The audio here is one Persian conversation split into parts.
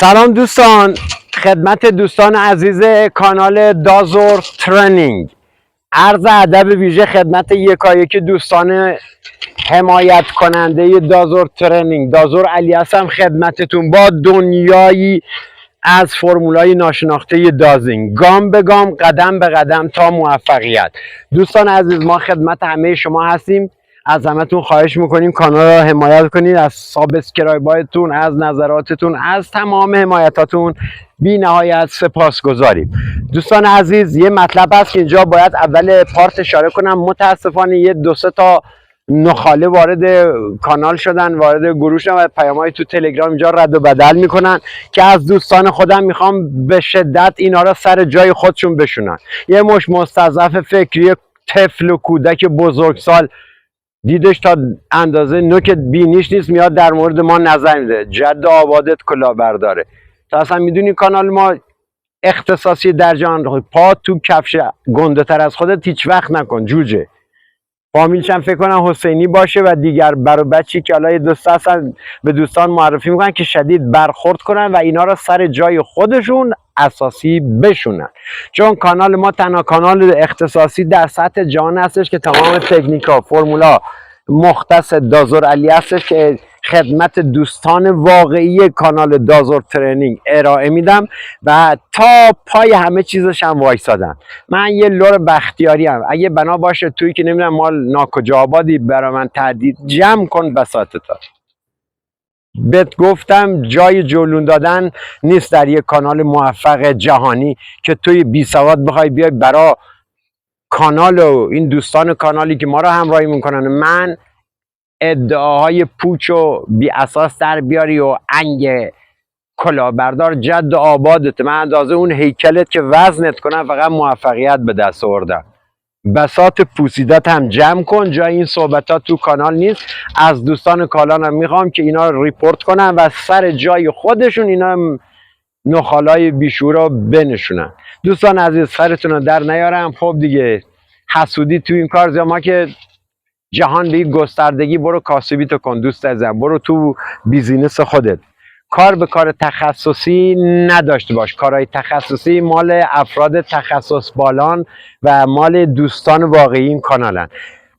سلام دوستان، خدمت دوستان عزیز کانال دازور ترنینگ. عرض ادب ویژه خدمت یکایک دوستان حمایت کننده دازور ترنینگ. دازور علی هستم خدمتتون با دنیایی از فرمولای ناشناخته دازینگ، گام به گام، قدم به قدم تا موفقیت. دوستان عزیز، ما خدمت همه شما هستیم. از همتون خواهش میکنیم کانال را حمایت کنید، از سابسکرایباتون، از نظراتتون، از تمام حمایتاتون بی نهایت سپاس گذاریم. دوستان عزیز، یه مطلب هست که اینجا باید اول پارت اشاره کنم. متاسفانه یه دو سه تا نخاله وارد کانال شدن، وارد گروه شدن و پیام‌های تو تلگرام اینجا رد و بدل میکنن که از دوستان خودم میخوام به شدت اینا را سر جای خودشون بشونن. یه مش مستضعف فکری، طفل و کودک بزرگسال دیدش تا اندازه نوک بینیش نیست، میاد در مورد ما نظر میده. جد آبادت کلاهبرداره. تا اصلا میدونی کانال ما اختصاصی در جهان. پا تو کفش گنده تر از خودت هیچ وقت نکن جوجه. فامیلش هم فکر کنم حسینی باشه و دیگر بر و بچی که الان دوست هستن به دوستان معرفی میکنن که شدید برخورد کنن و اینا را سر جای خودشون اساسی بشونن. چون کانال ما تنها کانال اختصاصی در سطح جهان هستش که تمام تکنیکا فرمولا مختص دازور علی هستش که خدمت دوستان واقعی کانال دازور ترنینگ ارائه میدم و تا پای همه چیزش هم وایسادم. من یه لور بختیاری هم، اگه بنا باشه توی که نمیدونم مال ناکجا آبادی برای من تهدید، جمع کن بساطتا. بهت گفتم جای جلون دادن نیست در یک کانال موفق جهانی که توی بی سواد بخوای بیای برا کانال و این دوستان کانالی که ما رو همراهی میکنن من ادعاهای پوچ و بی اساس در بیاری و انگ کلاهبردار جد آبادت. من اندازه اون هیکلت که وزنت کنم فقط موفقیت به دست آوردم. بساط پوسیدت هم جمع کن، جای این صحبتات تو کانال نیست. از دوستان کانالم میخوام که اینا ریپورت کنن و سر جای خودشون اینا نخالای بیشور رو بنشونن. دوستان عزیز، سرتون رو در نیارم. خب دیگه حسودی تو این کار زیاد. ما که جهان به این گستردگی، برو کاسبیتو کن دوست عزیزم، برو تو بیزینس خودت. کار به کار تخصصی نداشته باش. کارهای تخصصی مال افراد تخصص بالان و مال دوستان واقعی این کانالن.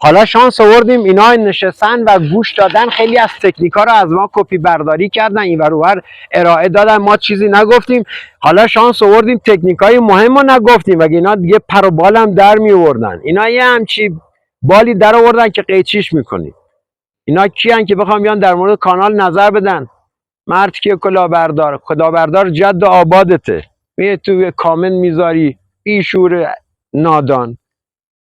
حالا شانس آوردیم اینا نشستن و گوش دادن، خیلی از تکنیکا رو از ما کپی برداری کردن، این ور اونور ارائه دادن، ما چیزی نگفتیم. حالا شانس آوردیم تکنیکای مهم رو نگفتیم و اینا دیگه پر و بالم در می آوردن. اینا یه همچی بالی در آوردن که قیچیش میکنی. اینا کیان که بخوام بیان در مورد کانال نظر بدن؟ مرد که کلاهبردار جد آبادته، میه تو کامنت میذاری بیشور نادان.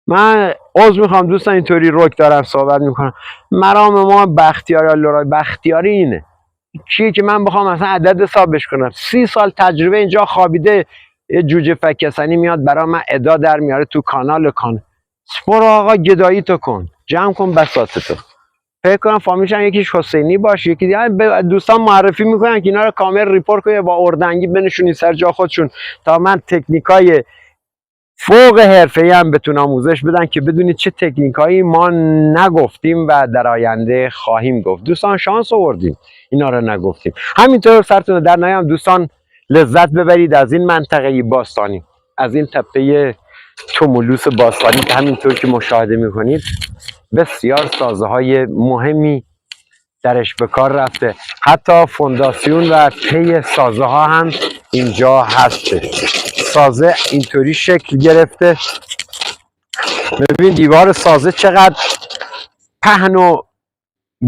من عذر میخوام دوستان اینطوری رک دارم صحبت میکنم. مرام ما بختیاری لورای بختیاری اینه چیه که من بخوام مثلا عدد حسابش کنم. 30 سال تجربه اینجا خوابیده، یه جوجه فکسنی میاد برای من ادا در میاره تو کانال. برو آقا گدایی تو کن، جمع کن بساطتو. فکر کنم فامیلش هم یکیش حسینی باشه، یکی دیگه دوستان معرفی میکنن که اینا رو کامل ریپورت کنه با اردنگی بنشونی سر جا خودشون تا من تکنیکای فوق حرفه‌ای هم بتونم آموزش بدن که بدونید چه تکنیکایی ما نگفتیم و در آینده خواهیم گفت. دوستان شانس آوردیم اینا رو نگفتیم. همینطور سرتون در نیام دوستان، لذت ببرید از این منطقه باستانی، از این تپه تومولوس باستانی که همینطور که مشاهده میکنید بسیار سازه های مهمی درش به کار رفته. حتی فونداسیون و پی سازه ها هم اینجا هسته. سازه اینطوری شکل گرفته. ببین دیوار سازه چقدر پهن و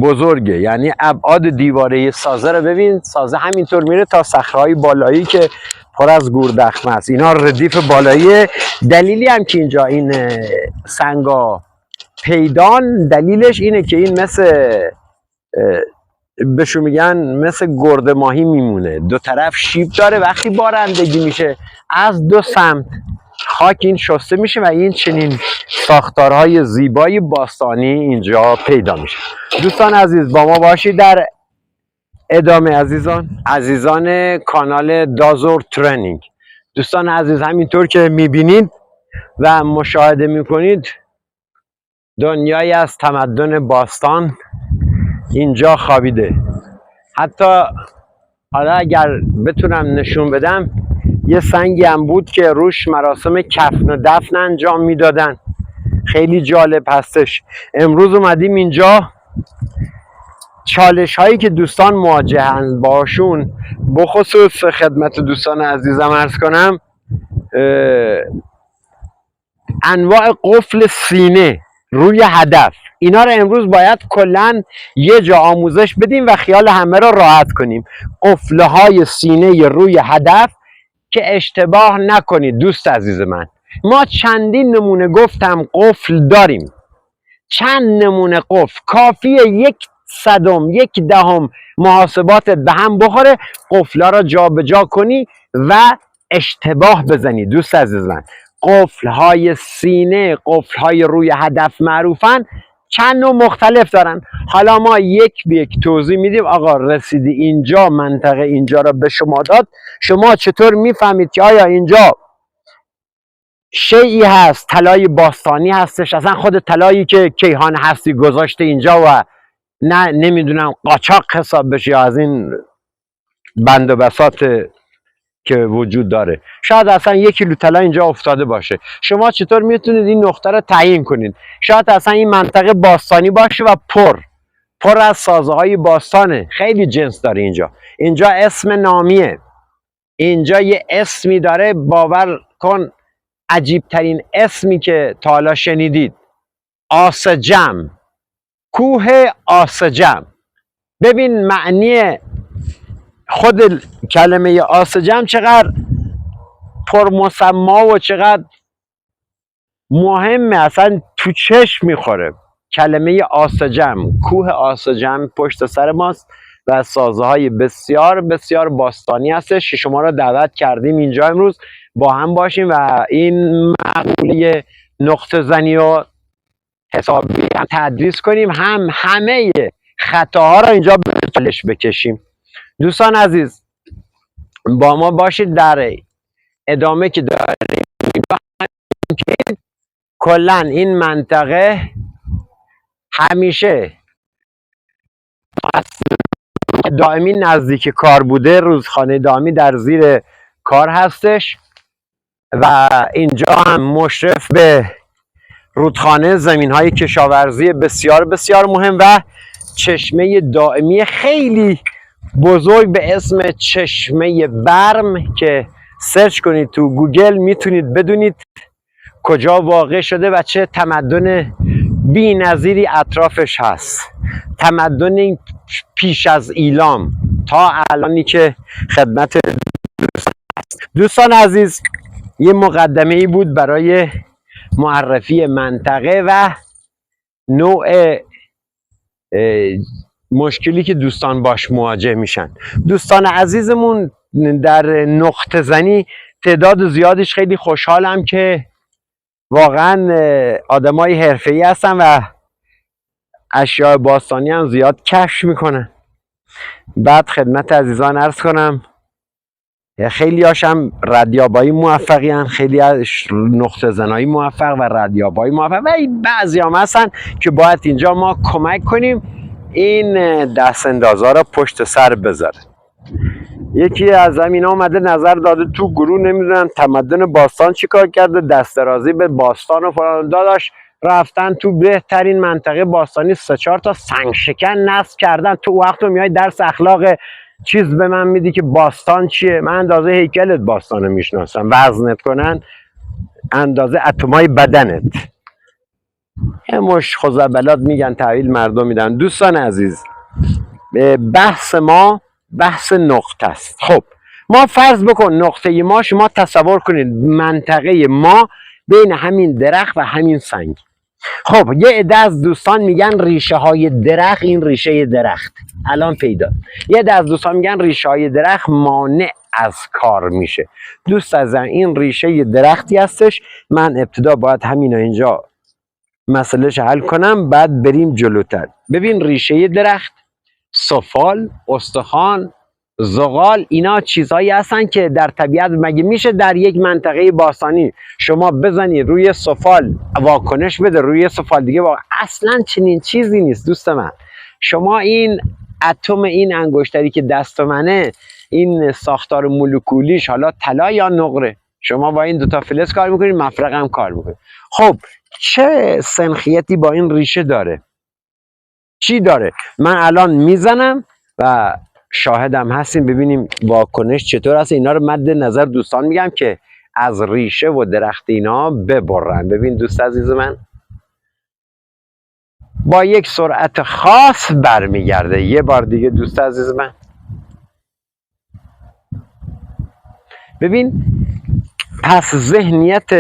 بزرگه، یعنی ابعاد دیواره سازه رو ببین. سازه همینطور میره تا صخره‌های بالایی که پر از گوردخمه است. اینا ردیف بالایی. دلیلی هم که اینجا این سنگا پیدان، دلیلش اینه که این مثل بهشون میگن مثل گرد ماهی میمونه، دو طرف شیب داره. وقتی بارندگی میشه از دو سمت خاک این شسته میشه و این چنین ساختارهای زیبای باستانی اینجا پیدا میشه. دوستان عزیز با ما باشید در ادامه. عزیزان کانال دازور ترنینگ. دوستان عزیز همینطور که میبینید و مشاهده میکنید دنیایی از تمدن باستان اینجا خوابیده. حتی حالا اگر بتونم نشون بدم، یه سنگی هم بود که روش مراسم کفن و دفن انجام میدادن. خیلی جالب هستش. امروز اومدیم اینجا چالش هایی که دوستان مواجهن باشون، بخصوص خدمت دوستان عزیزم عرض کنم، انواع قفل سینه روی هدف، اینا رو امروز باید کلا یه جا آموزش بدیم و خیال همه رو راحت کنیم. قفلهای سینه روی هدف که اشتباه نکنید دوست عزیز من. ما چندین نمونه گفتم قفل داریم، چند نمونه قفل کافیه 1/100 1/10 محاسباتت به هم بخوره، قفلا را جابجا کنی و اشتباه بزنی. دوست عزیز من، قفل های سینه، قفل های روی هدف معروفن، چند نوع مختلف دارن. حالا ما یک به یک توضیح میدیم. آقا رسیدی اینجا، منطقه اینجا را به شما داد، شما چطور میفهمید که آیا اینجا شیئی هست، طلای باستانی هستش، اصلا خود طلایی که کیهان هستی گذاشته اینجا و نه نمیدونم قاچاق حساب بشه، یا از این بند و بساط که وجود داره، شاید اصلا 1 کیلو طلا اینجا افتاده باشه. شما چطور میتونید این نقطه رو تعیین کنید؟ شاید اصلا این منطقه باستانی باشه و پر از سازهای باستانه. خیلی جنس داره اینجا اسم نامیه، اینجا یه اسمی داره، باور کن عجیب ترین اسمی که تا حالا شنیدید، آسجم، کوه آسجم. ببین معنی خود کلمه آسجم چقدر پرمسما و چقدر مهمه، اصلا تو چشم میخوره. کلمه آسجم، کوه آسجم پشت سر ماست و سازهای بسیار بسیار باستانی هستش. شما را دعوت کردیم اینجا امروز با هم باشیم و این مقوله نقطه زنی و حسابی هم تدریس کنیم، هم همه خطاها را اینجا به چالش بکشیم. دوستان عزیز با ما باشید در ادامه که داریم. کلا این منطقه همیشه دائمی نزدیک کار بوده، روزخانه دائمی در زیر کار هستش و اینجا هم مشرف به رودخانه، زمین های کشاورزی بسیار بسیار مهم و چشمه دائمی خیلی بزرگ به اسم چشمه برم که سرچ کنید تو گوگل میتونید بدونید کجا واقع شده و چه تمدن بی نظیری اطرافش هست. تمدن پیش از ایلام تا الانی که خدمت دوستان عزیز یه مقدمه ای بود برای معرفی منطقه و نوع مشکلی که دوستان باش مواجه میشن. دوستان عزیزمون در نقطه زنی تعداد زیادش خیلی خوشحالم که واقعا آدمای حرفه‌ای هستن و اشیاء باستانی هم زیاد کشف میکنن. بعد خدمت عزیزان عرض کنم خیلی هاشم ردیابایی موفقی هن، خیلی نقطه زنایی موفق و ردیابایی موفق و بعضی هم هستن که باید اینجا ما کمک کنیم این دست اندازا را پشت سر بذاره. یکی از اینا اومده نظر داده تو گروه، نمیدونم تمدن باستان چیکار کرده، دست درازی به باستان و فلان داداش، رفتن تو بهترین منطقه باستانی 3-4 تا سنگ شکن نصب کردن. تو وقت رو میای درس اخلاق چیز به من میدی که باستان چیه؟ من اندازه هیکلت باستان رو میشناسم، وزنت کنن اندازه اتمای بدنت. یه مش خزعبلات میگن تحویل مردم میدن. دوستان عزیز بحث ما بحث نقطه است. خب ما فرض بکن نقطه ما، شما تصور کنید منطقه ما بین همین درخت و همین سنگ. خب یه عده از دوستان میگن ریشه های درخت، این ریشه درخت الان پیدا، یه عده از دوستان میگن ریشه های درخت مانع از کار میشه. دوست عزیزم این ریشه درختی هستش. من ابتدا باید همین اینجا مسئلهش حل کنم، بعد بریم جلوتر. ببین ریشه درخت، سفال، استخوان، زغال، اینا چیزهایی هستن که در طبیعت مگه میشه در یک منطقه باستانی شما بزنی روی سفال واکنش بده، روی سفال دیگه اصلا چنین چیزی نیست دوست من. شما این اتم این انگشتری که دست منه این ساختار مولکولیش حالا طلا یا نقره، شما با این دوتا فلز کار میکنید، مفرق هم کار میکنید. خب چه سنخیتی با این ریشه داره؟ چی داره؟ من الان میزنم و شاهدم هستیم، ببینیم واکنش چطور هست. اینا رو مد نظر دوستان میگم که از ریشه و درخت اینا ببرن. ببین دوست عزیز من، با یک سرعت خاص برمیگرده. یه بار دیگه دوست عزیز من ببین، پس ذهنیت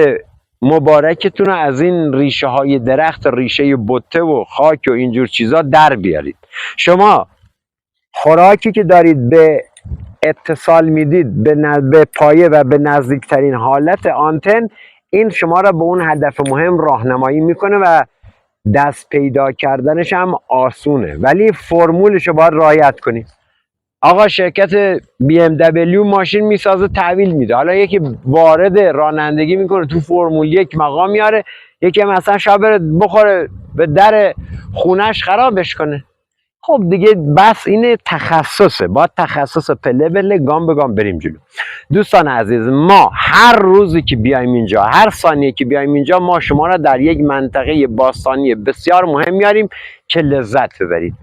مبارکتون رو از این ریشه های درخت، ریشه بته و خاک و اینجور چیزا در بیارید. شما خوراکی که دارید به اتصال میدید به پایه و به نزدیکترین حالت آنتن، این شما را به اون هدف مهم راهنمایی میکنه و دست پیدا کردنش هم آسونه، ولی فرمولش رو باید رعایت کنید. آقا شرکت BMW ماشین میسازه تحویل میده، حالا یکی وارد رانندگی میکنه تو فرمول یک مقام میاره، یکی مثلا شب بره بخوره به در خونش خرابش کنه. خب دیگه بس این تخصصه، باید تخصص پله پله گام به گام بریم جلو. دوستان عزیز، ما هر روزی که بیایم اینجا، هر ثانیه که بیایم اینجا، ما شما را در یک منطقه باستانی بسیار مهم میاریم که لذت ببرید.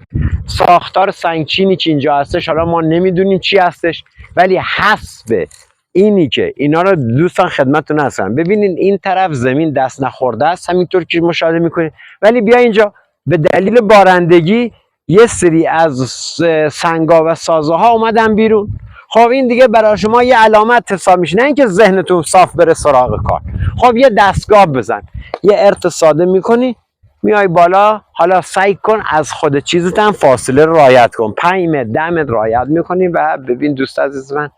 ساختار سنگچینی که اینجا هستش، حالا ما نمیدونیم چی هستش، ولی حسب اینی که اینا رو دوستان خدمتتون هستم. ببینین این طرف زمین دست نخورده است، همینطور که مشاهده میکنید، ولی بیا اینجا به دلیل بارندگی یه سری از سنگا و سازه ها اومدن بیرون. خب این دیگه برای شما یه علامت حساب میشه، نه اینکه ذهنتون صاف بره سراغ کار. خب یه دستگاه بزن، یه ارتصاده میکنی، میای بالا، حالا سعی کن از خود چیزت هم فاصله رعایت کن، 5 متر 10 متر رعایت میکنی و ببین دوست عزیز من،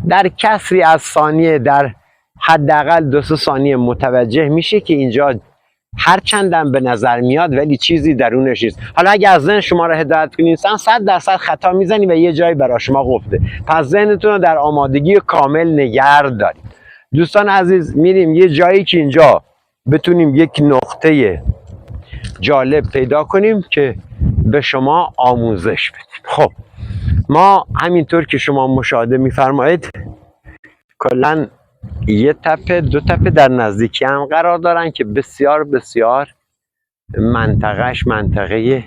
در کسری از ثانیه، در حداقل 2-3 ثانیه متوجه میشه که اینجا هر چندم به نظر میاد ولی چیزی درونش نیست. حالا اگه از ذهن شما را هدایت کنید 100% خطا میزنی و یه جایی برای شما قفله. پس ذهنتون رو در آمادگی کامل نگه دارید. دوستان عزیز، میریم یه جایی که اینجا بتونیم یک نقطه جالب پیدا کنیم که به شما آموزش بدیم. خب ما همینطور که شما مشاهده میفرمایید کلا یه تپه 2 تپه در نزدیکی هم قرار دارن که بسیار بسیار منطقهش منطقه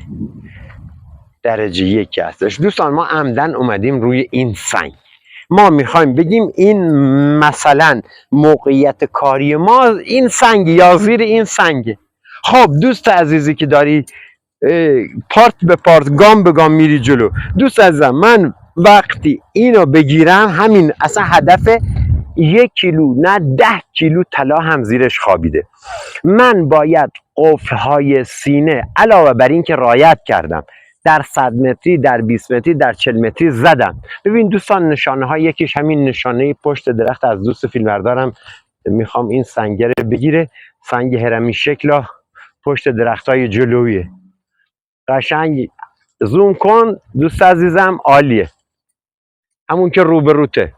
درجه 1 هستش. دوستان ما عمدن اومدیم روی این سنگ، ما میخوایم بگیم این مثلا موقعیت کاری ما این سنگ یا زیر این سنگه. خب دوست عزیزی که داری پارت به پارت گام به گام میری جلو، دوست عزیزم من وقتی اینو بگیرم، همین اصلا هدف 1 کیلو نه 10 کیلو طلا هم زیرش خوابیده. من باید قفل‌های سینه علاوه بر این که رعایت کردم در 100 متری، در 20 متری، در 40 متری زدم. ببین دوستان نشانه ها، یکیش همین نشانه پشت درخت، از دوست فیلمبردارم میخوام این سنگره بگیره، سنگ هرمی شکل پشت درخت های جلویه، قشنگ زوم کن دوست عزیزم، عالیه، همون که روبروته.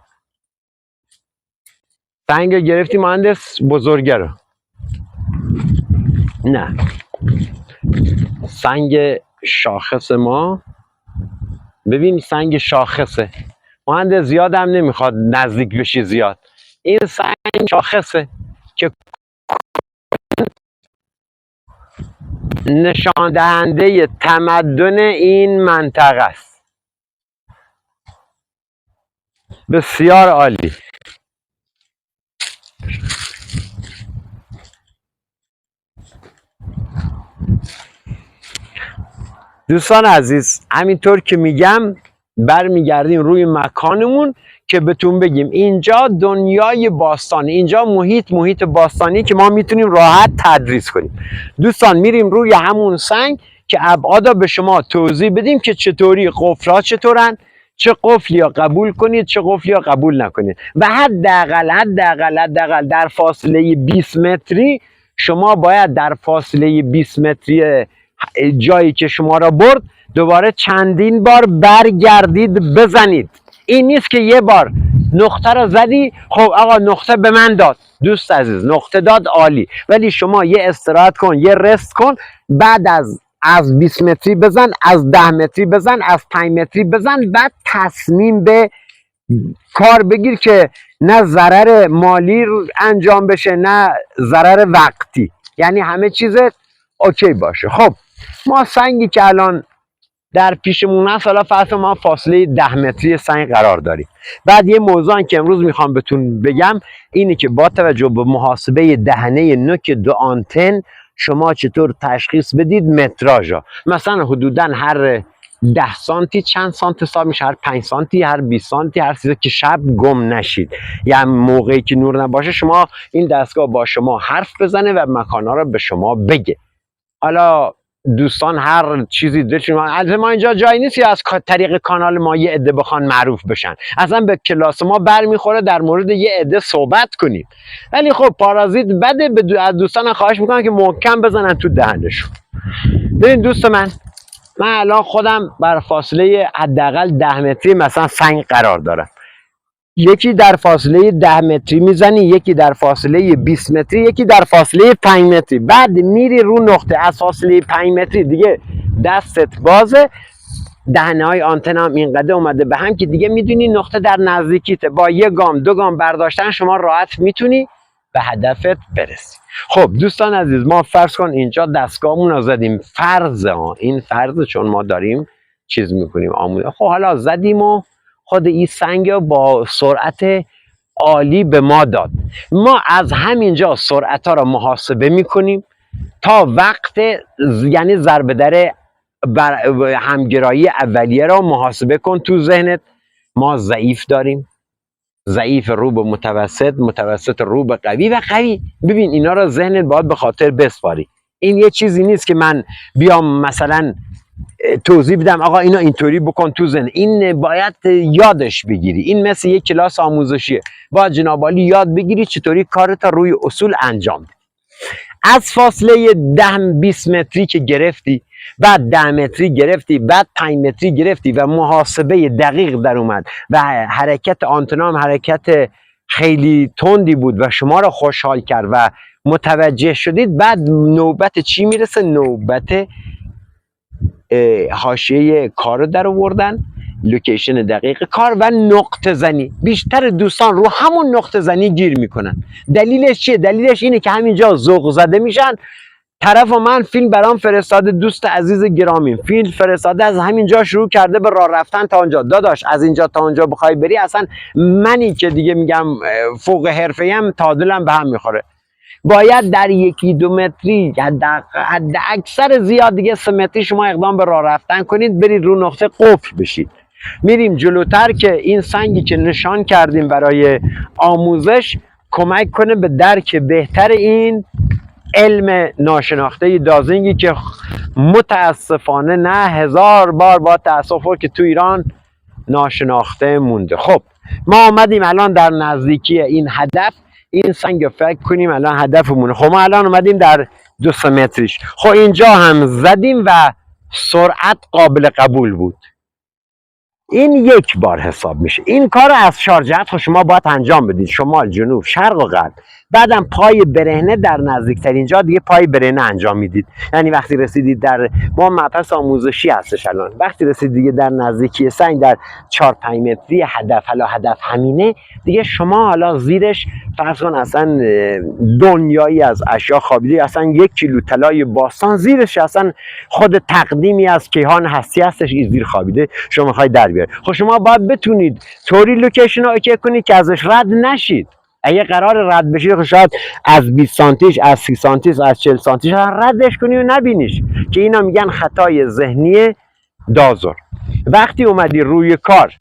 سنگ گرفتی مهندس بزرگه رو؟ نه، سنگ شاخص ما، ببین سنگ شاخصه مهندس، زیاد هم نمیخواد نزدیک بشی زیاد، این سنگ شاخصه که نشان دهنده تمدن این منطقه است. بسیار عالی. دوستان عزیز، همینطور که میگم برمیگردیم روی مکانمون که بهتون بگیم اینجا دنیای باستانی، اینجا محیط باستانی که ما میتونیم راحت تدریس کنیم. دوستان میریم روی همون سنگ که ابعادا به شما توضیح بدیم که چطوری قفل‌ها چطورن، چه قفلی قبول کنید چه قفلی قبول نکنید و حداقل در فاصله 20 متری شما باید در فاصله 20 متری جایی که شما را برد دوباره چندین بار برگردید بزنید. این نیست که یه بار نقطه را زدی، خب آقا نقطه به من داد، دوست عزیز نقطه داد عالی، ولی شما یه استراحت کن، یه رست کن، بعد از از 20 متری بزن، از 10 متری بزن، از 5 متری بزن. بعد تصمیم به کار بگیر که نه ضرر مالی انجام بشه نه ضرر وقتی، یعنی همه چیز اوکی باشه. خب ما سنگی که الان در پیشمون هست، حالا فرض ما فاصله 10 متری سنگ قرار داریم. بعد یه موضوعی که امروز میخوام بهتون بگم اینه که با توجه به محاسبه دهنه نوک دو آنتن شما چطور تشخیص بدید متراژا. مثلا حدودا هر 10 سانتی چند سانت حساب میشه، هر 5 سانتی، هر 20 سانتی، هر چیزی که شب گم نشید. یعنی موقعی که نور نباشه شما این دستگاه با شما حرف بزنه و مکانها رو به شما بگه. حالا دوستان هر چیزی دلشون، از ما اینجا جایی نیست یا از طریق کانال ما یه عده بخوان معروف بشن، اصلا به کلاس ما برمیخوره در مورد یه عده صحبت کنیم. ولی خب پارازیت بده، از دوستان خواهش میکنم که محکم بزنن تو دهنشون. ببین دوست من الان خودم بر فاصله حداقل 10 متری مثلا سنگ قرار دارم. یکی در فاصله 10 متری میزنی، یکی در فاصله 20 متری، یکی در فاصله 5 متری. بعد میری رو نقطه از فاصله 5 متری دیگه دستت بازه، دهنه های آنتن هم اینقدر اومده به هم که دیگه میدونی نقطه در نزدیکیته. با یه گام دو گام برداشتن شما راحت میتونی به هدفت برسی. خب دوستان عزیز، ما فرض کن اینجا دستگاهمون رو زدیم، این فرض چون ما داریم چیز میکنیم آموزش. خب حالا زدیم و خود این سنگ با سرعت عالی به ما داد. ما از همینجا سرعت ها را محاسبه میکنیم تا وقت، یعنی ضرب در همگرایی اولیه را محاسبه کن تو ذهنت. ما ضعیف داریم، ضعیف رو به متوسط، متوسط رو به قوی و قوی. ببین اینا را ذهنت باید به خاطر بسپاری. این یه چیزی نیست که من بیام مثلا توضیح بدم آقا اینا اینطوری بکن تو ذهن. این باید یادش بگیری. این مثل یک کلاس آموزشیه، باید جناب عالی یاد بگیری چطوری کارت روی اصول انجام بدی. از فاصله 10-20 متری که گرفتی، بعد 10 متری گرفتی، بعد 5 متری گرفتی و محاسبه دقیق در اومد و حرکت آنتنا حرکت خیلی تندی بود و شما را خوشحال کرد و متوجه شدید، بعد نوبت چی میرسه؟ نوبت حاشیه کار رو در آوردن، لوکیشن دقیق کار و نقطه زنی. بیشتر دوستان رو همون نقطه زنی گیر میکنن. دلیلش چیه؟ دلیلش اینه که همینجا ذوق زده میشن. طرف من فیلم برام فرستاده، دوست عزیز گرامیم فیلم فرستاده، از همینجا شروع کرده به راه رفتن تا اونجا. داداش از اینجا تا اونجا بخوای بری، اصلا منی که دیگه میگم فوق حرفه‌ایم تعادلم به هم میخوره. باید در 1-2 متری حد اکثر زیاد دیگه 3 متری شما اقدام به راه رفتن کنید، برید رو نقطه قفل بشید. میریم جلوتر که این سنگی که نشان کردیم برای آموزش کمک کنه به درک بهتر این علم ناشناخته دازینگی که متاسفانه نه 1000 بار با تاسف که تو ایران ناشناخته مونده. خب ما آمدیم الان در نزدیکی این هدف، این سنگ فکر کنیم الان هدفمونه. خب ما الان اومدیم در 2 متریش. خب اینجا هم زدیم و سرعت قابل قبول بود. این یک بار حساب میشه. این کار از شارجت خب شما باید انجام بدید، شمال، جنوب، شرق و غرب. بعدم پای برهنه در نزدیکترین جا دیگه پای برهنه انجام میدید. یعنی وقتی رسیدید در ما مبحث آموزشی هستش الان، وقتی رسیدید دیگه در نزدیکی سنگ در 4-5 متری هدف، حالا هدف همینه دیگه، شما حالا زیرش فرض کن اصلا دنیایی از اشیا خوابیده، اصلا 1 کیلو طلای باستان زیرش، اصلا خود تقدیمی از کیهان هستی هستش زیر خوابیده، شما میخوای در بیارید. خب شما باید بتونید طوری لوکیشن رو اوکی کنید که ازش رد نشید. اگه قرار رد بشید خب شاید از 20 سانتیش، از 30 سانتیش، از 40 سانتیش ردش کنی و نبینیش، که اینا میگن خطای ذهنی دازور. وقتی اومدی روی کار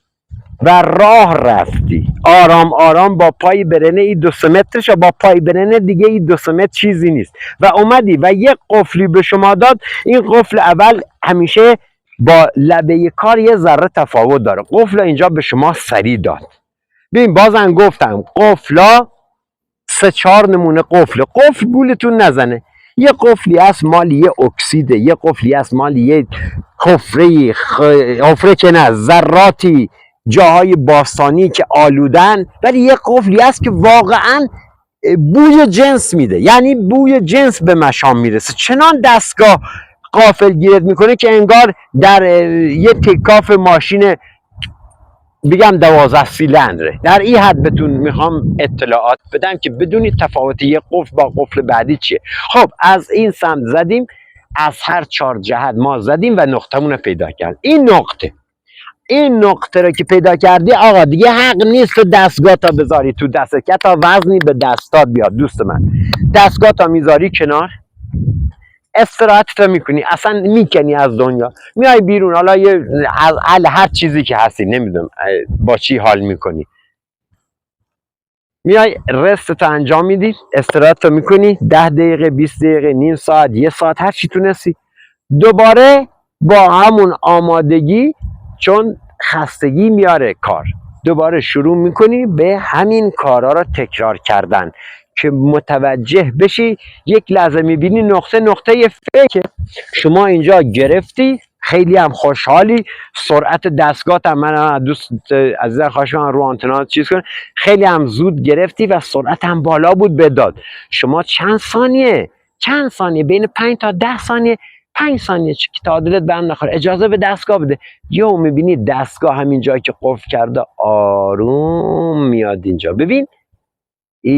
و راه رفتی آرام آرام با پای برهنه، این 2 مترش با پای برهنه دیگه این 2 متر چیزی نیست، و اومدی و یک قفلی به شما داد. این قفل اول همیشه با لبه کار یه ذره تفاوت داره. قفل اینجا به شما سری داد. ببین بازم گفتم قفلا 3-4 نمونه قفل گولتون نزنه. یه قفلی هست مال یه اکسیده، یه قفلی هست مال یه حفره که نه، ذراتی جاهای باستانی که آلودن، ولی یه قفلی هست که واقعا بوی جنس میده، یعنی بوی جنس به مشام میرسه. چنان دستگاه غافل گیرت میکنه که انگار در یه تکاف ماشین بگم 12 سیلندره. در این حد بهتون میخوام اطلاعات بدم که بدونید تفاوت یه قفل با قفل بعدی چیه. خب از این سمت زدیم، از هر 4 جهت ما زدیم و نقطمون رو پیدا کرد. این نقطه رو که پیدا کردی آقا دیگه حق نیست تو دستگاه تا بذاری تو دستت که تا وزنی به دستات بیاد. دوست من دستگاه تا میذاری کنار، استراحت میکنی، اصلا میکنی از دنیا، میای بیرون، حالا یه هر چیزی که هستی، نمیدونم با چی حال میکنی، میای رست انجام میدی، استراحت میکنی 10 دقیقه 20 دقیقه نیم ساعت 1 ساعت هر چی تونستی، دوباره با همون آمادگی، چون خستگی میاره کار، دوباره شروع میکنی به همین کارا رو تکرار کردن که متوجه بشی. یک لحظه میبینی نقطه فکر شما اینجا گرفتی، خیلی هم خوشحالی، سرعت دستگاه هم من دوست عزیزم خواهش می‌کنم رو آنتنا چیز کن، خیلی هم زود گرفتی و سرعت هم بالا بود بداد. شما چند ثانیه بین 5 تا 10 ثانیه 5 ثانیه که تعادلت به هم نخوره اجازه به دستگاه بده، یهو میبینی دستگاه همین جایی که قفل کرده آروم میاد اینجا. ببین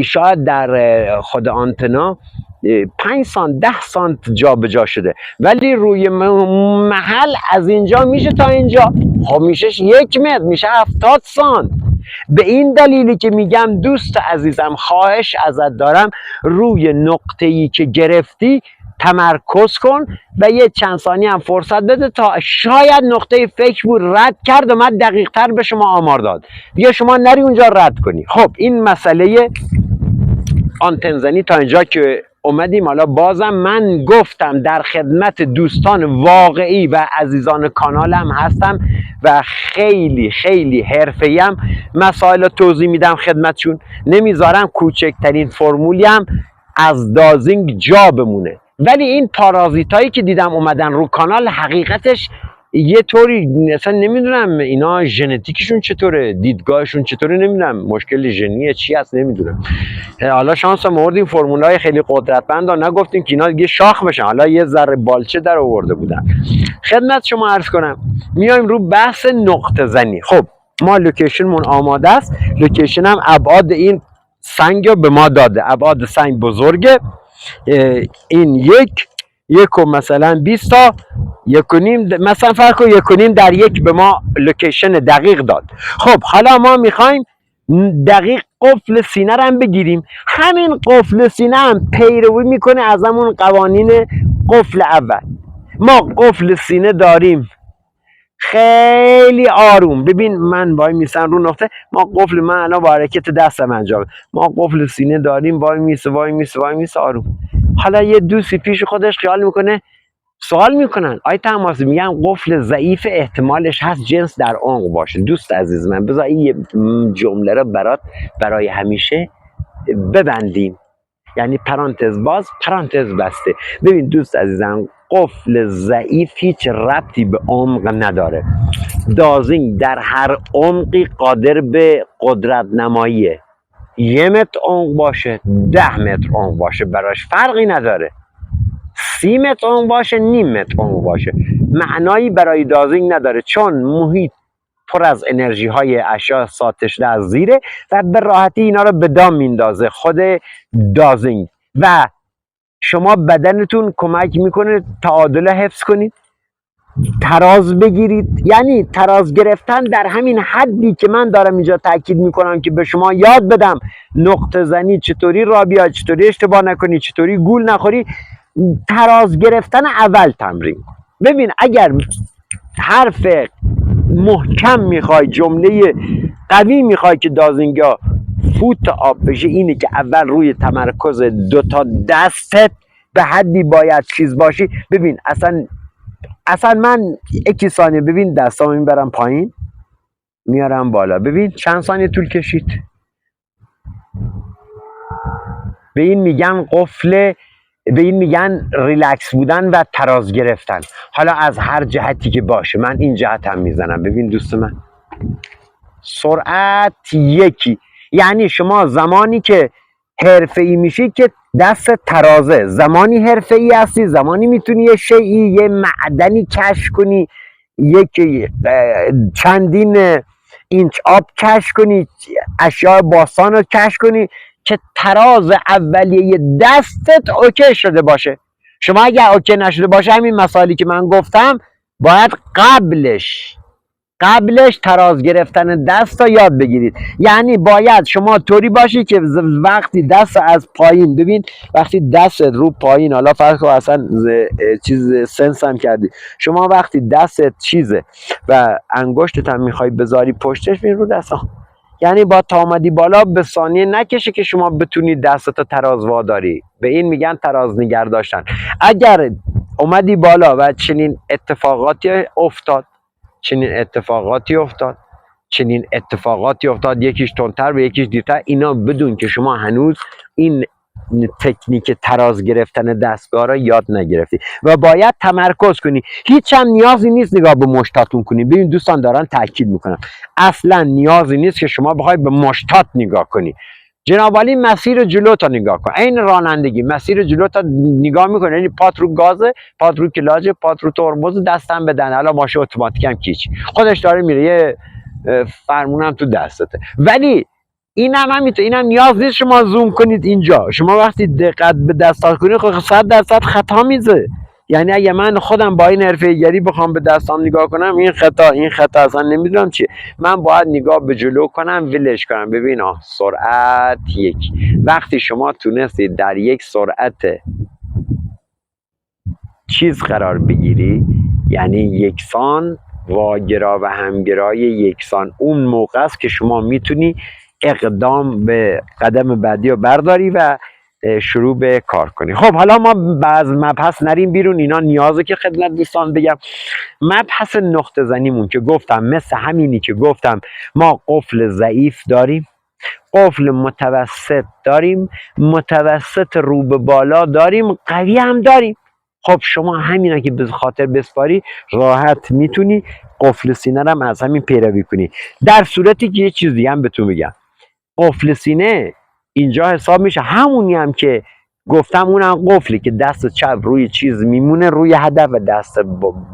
شاید در خود آنتنا 5 سانت 10 سانت جا به جا شده، ولی روی محل از اینجا میشه تا اینجا، خب میشه 1 متر، میشه 70 سانت. به این دلیلی که میگم دوست عزیزم خواهش ازت دارم روی نقطه‌ای که گرفتی تمرکز کن و یه چند ثانیه هم فرصت بده تا شاید نقطه فکر بود رد کرد و من دقیق تر به شما آمار داد، دیگه شما نری اونجا رد کنی. خب این مسئله آنتن زنی تا اینجا که اومدیم. حالا بازم من گفتم در خدمت دوستان واقعی و عزیزان کانالم هستم و خیلی خیلی حرفه‌ای ام مسائل توضیح میدم خدمتشون، نمیذارم کوچکترین فرمولی هم از دازینگ جا بمونه. ولی این پارازیت هایی که دیدم اومدن رو کانال حقیقتش یه طوری اصلا نمیدونم اینا ژنتیکشون چطوره، دیدگاهشون چطوره، نمیدونم مشکل ژنیه چی هست نمیدونم. حالا شانس ما آوردیم فرمولای خیلی قدرتمند ها نگفتیم که اینا دیگه شاخ بشن، حالا یه ذره بالچه در آورده بودن. خدمت شما عرض کنم میایم رو بحث نقطه زنی. خب ما لوکیشنمون آماده است، لوکیشن هم ابعاد این سنگ رو به ما داده، ابعاد سنگ بزرگه، این یک و مثلا 20 تا 1.5 مثلا فرق و 1.5 در 1 به ما لوکیشن دقیق داد. خب حالا ما میخوایم دقیق قفل سینه رو هم بگیریم. همین قفل سینه هم پیروی میکنه از همون قوانین قفل اول. ما قفل سینه داریم خیلی آروم، ببین من وای میسم رو نقطه، ما قفل من الان با حرکت دستم انجام، ما قفل سینه داریم وای میسه آروم. حالا یه دوستی پیش خودش خیال میکنه، سوال میکنن آی تماسی، میگم قفل ضعیف احتمالش هست جنس در عمق باشه. دوست عزیز من بذار این جمله رو برای همیشه ببندیم، یعنی پرانتز باز پرانتز بسته. ببین دوست عزیزم قفل ضعیف هیچ ربطی به عمق نداره. دازینگ در هر عمقی قادر به قدرت نماییه، 1 متر عمق باشه 10 متر عمق باشه براش فرقی نداره، 30 متر عمق باشه نیم متر عمق باشه، معنایی برای دازینگ نداره، چون محیط پر از انرژی های اشعه ساطع از زیره و به راحتی اینا رو به دام میندازه خود دازینگ و شما بدنتون کمک میکنه تعادل حفظ کنید، تراز بگیرید. یعنی تراز گرفتن در همین حدی که من دارم اینجا تاکید میکنم که به شما یاد بدم نقطه زنی چطوری را بیاد، چطوری اشتباه نکنی، چطوری گول نخوری. تراز گرفتن اول تمرین. ببین اگر حرف محکم میخوای، جمله قوی میخوای که دازینگا فوت آب بشه، اینه که اول روی تمرکز 2 تا دستت به حدی باید چیز باشی. ببین اصلا من 1 ثانیه ببین دستامو میبرم پایین میارم بالا، ببین چند ثانیه طول کشید. به این میگن قفل، به این میگن ریلکس بودن و تراز گرفتن. حالا از هر جهتی که باشه، من این جهت هم میزنم. ببین دوست من سرعت یکی، یعنی شما زمانی که حرفه‌ای میشی که دست ترازه. زمانی حرفه‌ای هستی، زمانی میتونی یه شیئی، یه معدنی کشف کنی، یک چندین اینچ آب کشف کنی، اشیاء باستان رو کشف کنی که تراز اولیه دستت اوکی شده باشه. شما اگر اوکی نشده باشه، همین مسائلی که من گفتم باید قبلش تراز گرفتن دست رو یاد بگیرید. یعنی باید شما طوری باشی که وقتی دست از پایین، ببین وقتی دست رو پایین، حالا فرض کن اصلا چیز سنس هم کردی، شما وقتی دست چیزه و انگشتت هم میخوای بذاری پشتش، ببین رو دست یعنی با تا آمدی بالا به ثانیه نکشه که شما بتونی دستت تراز واداری. به این میگن تراز نگر داشتن. اگر اومدی بالا و چنین اتفاقاتی افتاد، یکیش تندتر و یکیش دیرتر، اینا بدون که شما هنوز این تکنیک تراز گرفتن دستگاه را یاد نگرفتی و باید تمرکز کنی. هیچ هم نیازی نیست نگاه به مشتاتون کنی. ببین دوستان، دارن تاکید میکنم، اصلا نیازی نیست که شما بخوای به مشتات نگاه کنی. جناب علی مسیر جلو تا نگاه کن، این رانندگی مسیر جلو تا نگاه میکنه، یعنی پات رو گازه، پات رو کلاژ، پات رو ترمز، دستم بدن، حالا ماشین اتوماتیک هم کیچ خودش داره میره، یه فرمونم تو دستته. ولی اینم نیاز نیست شما زوم کنید اینجا. شما وقتی دقت به دستات کنید، خب 100% خطا میزه. یعنی اگه من خودم با این حرفه‌ایگری بخوام به دستام نگاه کنم، این خطا اصلا نمیدونم چیه. من باید نگاه به جلو کنم، ولش کنم. ببین سرعت یک، وقتی شما تونستید در یک سرعت چیز قرار بگیری، یعنی یکسان، واگرا و همگرای یکسان، اون موقع است که شما میتونی اقدام به قدم بعدی رو برداری و شروع به کار کنی. خب حالا ما بعض مبحث نریم بیرون، اینا نیازه که خدمت دوستان بگم. مبحث نقطه زنیمون که گفتم مثل همینی که گفتم، ما قفل ضعیف داریم، قفل متوسط داریم، متوسط رو به بالا داریم، قوی هم داریم. خب شما همینا که به خاطر بسپاری، راحت میتونی قفل سینه هم از همین پیروی کنی. در صورتی که یه چیز دیگه هم بهتون بگم، قفل سینه اینجا حساب میشه همونی هم که گفتم، اونم قفلی که دست چپ روی چیز میمونه، روی هدف، و دست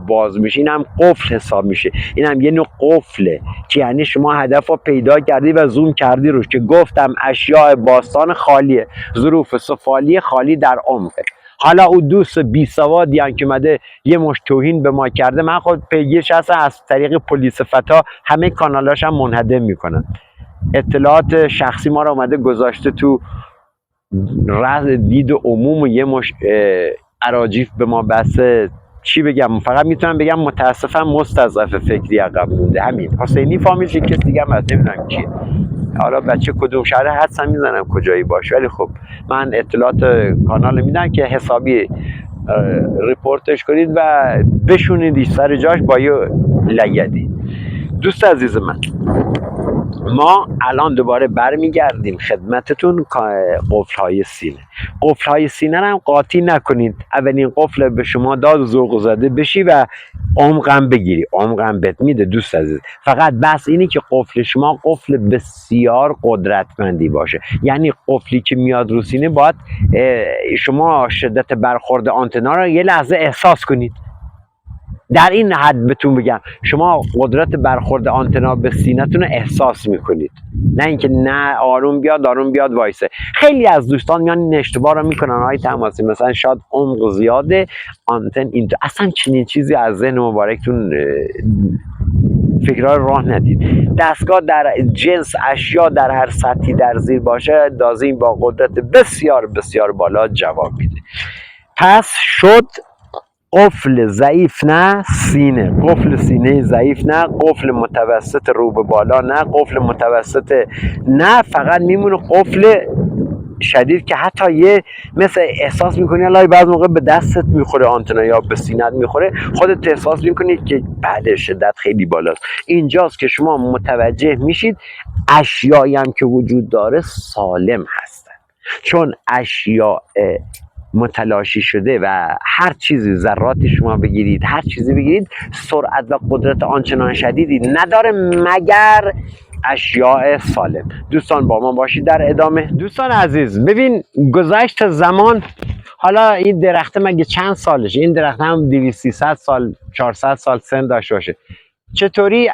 باز میشه، اینم قفل حساب میشه. اینم یه نوع قفله که یعنی شما هدف رو پیدا کردی و زوم کردی روش، که گفتم اشیاء باستان خالیه، ظروف سفالی خالی در عمقه. حالا او دوست بی سوادی هم که اومده یه مش توهین به ما کرده، من خود پیگیرش هستم، از طریق پلیس فتا همه کانالاش هم منهدم میکنن. اطلاعات شخصی ما رو اومده گذاشته تو رأس دید عموم و یه مش اراجیف به ما بسته. چی بگم؟ فقط میتونم بگم متاسفم مستضعف فکری عقب مونده. همین حسینی فامیلش، کسی دیگه هم نمیدونم کیه، حالا بچه کدوم شهر حدسم میزنم کجایی باشه، ولی خب من اطلاعات کانال میدم که حسابی ریپورتش کنید و بشونید سر جاش با یه لگدی. دوست عزیز من، ما الان دوباره برمیگردیم خدمتتون. قفل‌های سینه، قفل‌های سینه رو هم قاطی نکنید. اولین قفل به شما داد ذوق زده بشی و عمقم بگیری، عمقم بهت میده دوست عزیز. فقط بس اینی که قفل شما قفل بسیار قدرتمندی باشه. یعنی قفلی که میاد رو سینه باید شما شدت برخورد آنتنا رو یه لحظه احساس کنید. در این حد بهتون بگم، شما قدرت برخورد آنتنا به سینه‌تون رو احساس میکنید، نه اینکه نه آروم بیاد وایسه. خیلی از دوستان میان این اشتباه رو میکنن های تماسی، مثلا شاید عمق زیاده آنتن این اصلا چنین چیزی از ذهن مبارکتون فکرها راه ندید. دستگاه در جنس اشیا در هر سطحی در زیر باشه، دازیم با قدرت بسیار بسیار بالا جواب میده. پس شد قفل ضعیف نه سینه، قفل سینه ضعیف نه، قفل متوسط رو به بالا نه، قفل متوسط نه، فقط میمونه قفل شدید که حتی یه مثل احساس میکنی الهی بعض موقع به دستت میخوره آنتنا یا به سینت میخوره، خودت احساس میکنی که بله شدت خیلی بالاست. اینجاست که شما متوجه میشید اشیایی هم که وجود داره سالم هستن، چون اشیاء متلاشی شده و هر چیزی، ذرات شما بگیرید، هر چیزی بگیرید، سرعت و قدرت آنچنان شدیدی نداره مگر اشیاء سالم. دوستان با ما باشید در ادامه. دوستان عزیز ببین گذشت زمان، حالا این درخت مگه چند سالش؟ این درخت هم 200 300 سال 400 سال سن داشته باشه. چطوری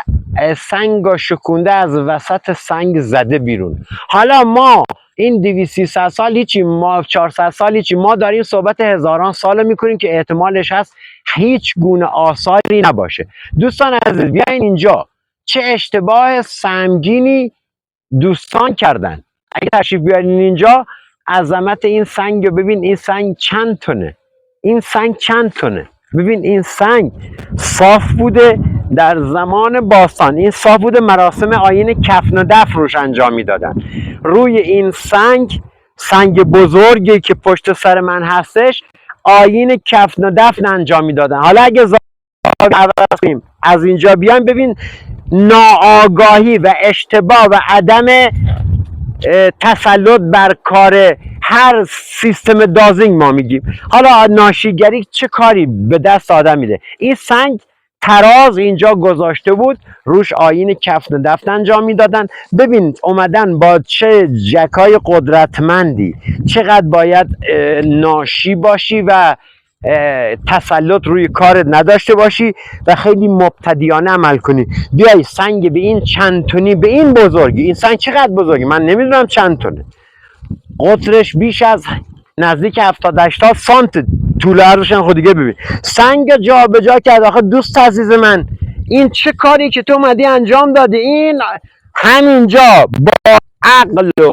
سنگ شکونده از وسط سنگ زده بیرون. حالا ما این 200 300 سال هیچی، ما 400 سال هیچی، ما داریم صحبت هزاران سال میکنیم که احتمالش هست هیچ گونه آثاری نباشه. دوستان عزیز بیاین اینجا، چه اشتباه سنگینی دوستان کردن. اگه تشریف بیارین اینجا، عظمت این سنگ رو ببین. این سنگ چند تونه؟ این سنگ چند تونه؟ ببین این سنگ صاف بوده در زمان باستان. این صاف بوده، مراسم آیین کفن و دفن روش انجام میدادن. روی این سنگ بزرگی که پشت سر من هستش، آیین کفن و دفن انجام میدادن. حالا اگه از اینجا بیایم ببین ناآگاهی و اشتباه و عدم تسلط بر کار هر سیستم دازینگ ما میگیم. حالا ناشیگری چه کاری به دست آدم میده؟ این سنگ تراز اینجا گذاشته بود، روش آیین کفن دفن انجام میدادن. ببین اومدن با چه جکای قدرتمندی، چقدر باید ناشی باشی و تسلط روی کارت نداشته باشی و خیلی مبتدیانه عمل کنی. بیای سنگ به این چند تونی، به این بزرگی، این سنگ چقدر بزرگی من نمیدونم چند تونه، قطرش بیش از نزدیک 70-80 سانت طول عرضش. خود دیگه ببین سنگ جا به جا کرد. آخه دوست عزیز من، این چه کاری که تو اومدی انجام دادی؟ این همینجا با عقل و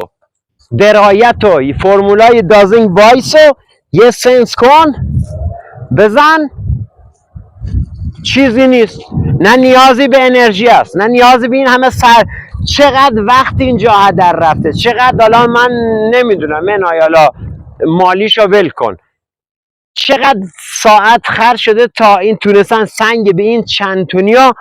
درایت و فرمولای دازینگ وایسو یه سنس کن، بزن، چیزی نیست. نه نیازی به انرژی است، نه نیازی به این همه چقدر وقت اینجا هدر رفته، چقدر، حالا من نمیدونم، من حالا مالیشو ول کن، چقدر ساعت خرج شده تا این تونستن سنگ به این چند تونیا،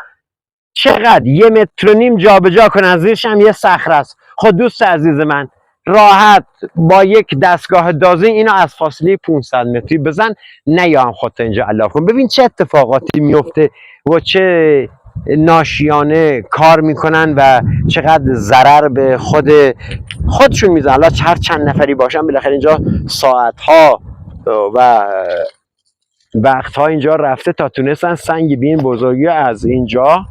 چقدر 1.5 متر جابجا کنن. از زیرش هم یه صخره است. خود دوست عزیز من راحت با یک دستگاه دازینگ اینو از فاصله 500 متری بزن، نیام خودت اینجا علاف کن. ببین چه اتفاقاتی میفته و چه ناشیانه کار میکنن و چقدر ضرر به خودشون میزنن. حالا هر چند نفری باشن بالاخره اینجا ساعت ها و وقت ها اینجا رفته تا تونستن سنگ به این بزرگی از اینجا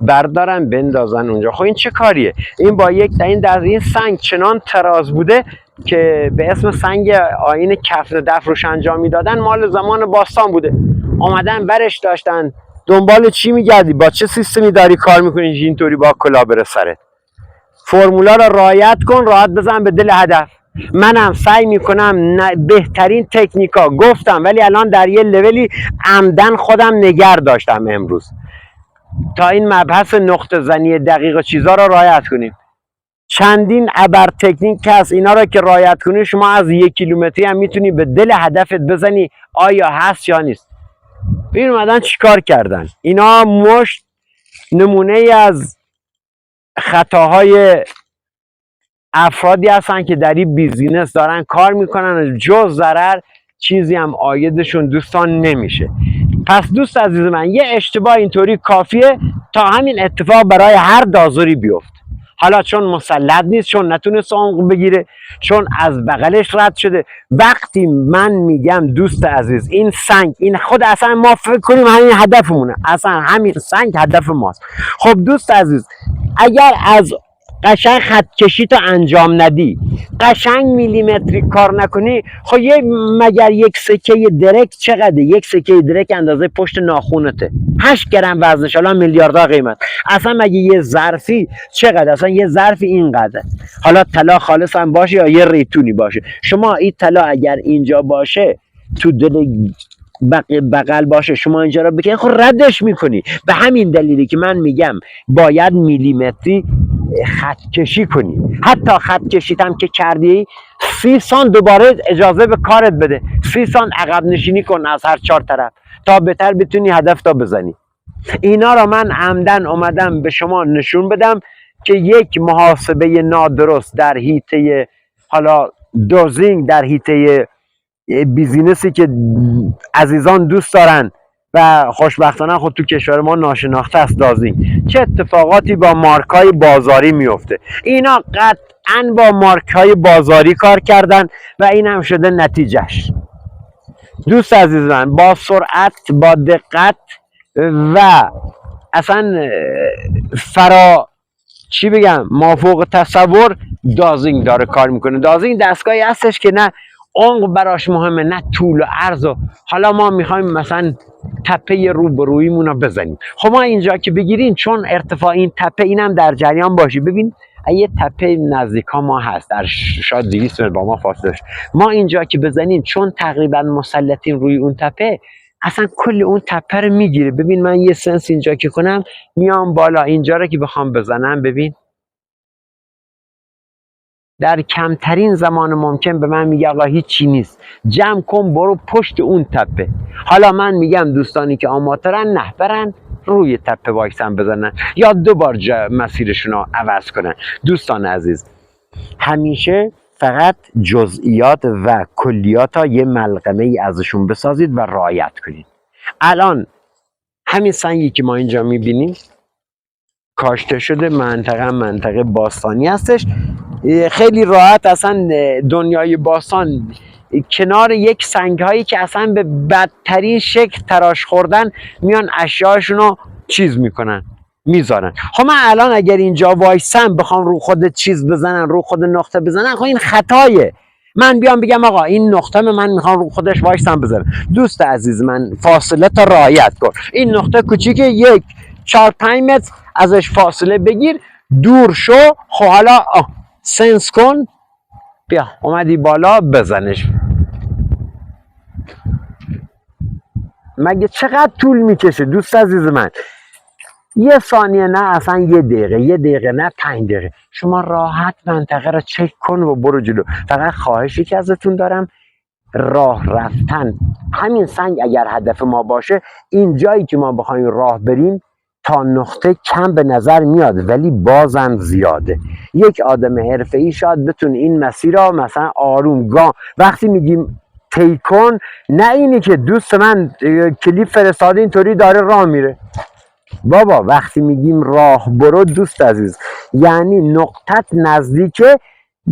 بردارن بندازن اونجا. خب این چه کاریه؟ این با یک این سنگ چنان تراز بوده که به اسم سنگ آیین کفن دفن روش انجام میدادن، مال زمان باستان بوده. آمدن برش داشتن. دنبال چی میگردی؟ با چه سیستمی داری کار میکنی اینطوری با کلاه بره سرت؟ فرمولا رو رعایت کن، راحت بزن به دل هدف. منم سعی میکنم بهترین تکنیکا گفتم، ولی الان در یه لولی عمدن خودم نگر داشتم امروز تا این مبحث نقطه زنی دقیق و چیزا رو رعایت کنیم. چندین ابر تکنیک هست، اینا رو که رعایت کنی شما از 1 کیلومتری هم میتونی به دل هدفت بزنی آیا هست یا نیست. ببین اومدن چیکار کردن. اینا مشت نمونه ای از خطاهای افرادی هستن که در این بیزینس دارن کار میکنن، جز ضرر چیزی هم عایدشون دوستان نمیشه. پس دوست عزیز من، یه اشتباه اینطوری کافیه تا همین اتفاق برای هر دازوری بیفت. حالا چون مسلط نیست، چون نتونست عمق بگیره، چون از بغلش رد شده. وقتی من میگم دوست عزیز این سنگ، این خود اصلا ما فکر کنیم همین هدفمونه، اصلا همین سنگ هدف ماست. خب دوست عزیز، اگر از قشنگ خط کشی تو انجام ندی، قشنگ میلیمتری کار نکنی، خب مگر یک سکه درک چقدره؟ یک سکه درک اندازه پشت ناخونته، 8 گرم وزنش، حالا میلیاردها قیمت. اصلا مگه یه ظرفی چقدر؟ اصلا یه ظرفی اینقدر، حالا طلا خالص هم باشه یا یه ریتونی باشه. شما این طلا اگر اینجا باشه تو دل بغل باشه، شما اینجا رو بکنی، خب ردش میکنی. به همین دلیلی که من میگم باید میلیمتری خط کشی کنی. حتی خط کشیت هم که کردی 30 سانت دوباره اجازه به کارت بده، 30 سانت عقب نشینی کن از هر 4 طرف تا بهتر بتونی هدف تا بزنی. اینا را من عمدن اومدم به شما نشون بدم که یک محاسبه نادرست در حیطه حالا دوزینگ، در حیطه بیزینسی که عزیزان دوست دارن و خوشبختانه خود تو کشور ما ناشناخته است دازینگ. چه اتفاقاتی با مارکای بازاری میفته؟ اینا قطعا با مارکای بازاری کار کردن و این هم شده نتیجهش. دوست عزیز من، با سرعت، با دقت و اصلا فرا چی بگم، مافوق تصور دازینگ داره کار میکنه. دازینگ دستگاهی هستش که نه عمق براش مهمه نه طول و عرض. و حالا ما میخوایم مثلا تپه روبرویمون رو بزنیم. خب ما اینجا که بگیریم، چون ارتفاع این تپه، اینم در جریان باشی، ببین یه تپه نزدیک ها ما هست، در شاید 200 متر با ما فاصله، ما اینجا که بزنیم چون تقریبا مسلطیم روی اون تپه، اصلا کل اون تپه رو میگیره. ببین من یه سنس اینجا که کنم، میام بالا، اینجا رو که بخوام بزنم، ببین در کمترین زمان ممکن به من میگه آقا هیچی نیست، جمع کن برو پشت اون تپه. حالا من میگم دوستانی که آماتورن، نه برن روی تپه وایسن بزنن یا 2 بار مسیرشون رو عوض کنن. دوستان عزیز، همیشه فقط جزئیات و کلیات ها یه ملغمه ای ازشون بسازید و رعایت کنید. الان همین سنگی که ما اینجا میبینیم کاشته شده، منطقه باستانی هستش. خیلی راحت اصلا دنیای باستان کنار یک سنگ هایی که اصلا به بدترین شکل تراش خوردن، میان اشیاشون رو چیز میکنن، میذارن. خب من الان اگر اینجا وایسم بخوام رو خود چیز بزنن، رو خود نقطه بزنن، خب این خطایه. من بیام بگم آقا این نقطه من میخوام رو خودش وایسم بزنم. دوست عزیز من، فاصله تا رعایت کن. این نقطه کوچیکه، 4-5 متر ازش فاصله بگیر، دور شو. خب حالا سنس کن، بیا اومدی بالا بزنش. مگه چقدر طول میکشه دوست عزیز من؟ 1 ثانیه نه، اصلا 1 دقیقه، 1 دقیقه نه، 5 دقیقه. شما راحت منطقه رو چک کن و برو جلو. فقط خواهشی که ازتون دارم، راه رفتن، همین سنگ اگر هدف ما باشه، این جایی که ما بخوایم راه بریم تا نقطه کم به نظر میاد ولی بازم زیاده. یک آدم حرفه‌ای شاید بتونه این مسیر را مثلا آروم وقتی میگیم طی کن، نه اینی که دوست من کلیپ فرستاده اینطوری داره راه میره. بابا وقتی میگیم راه برو دوست عزیز، یعنی نقطت نزدیکه،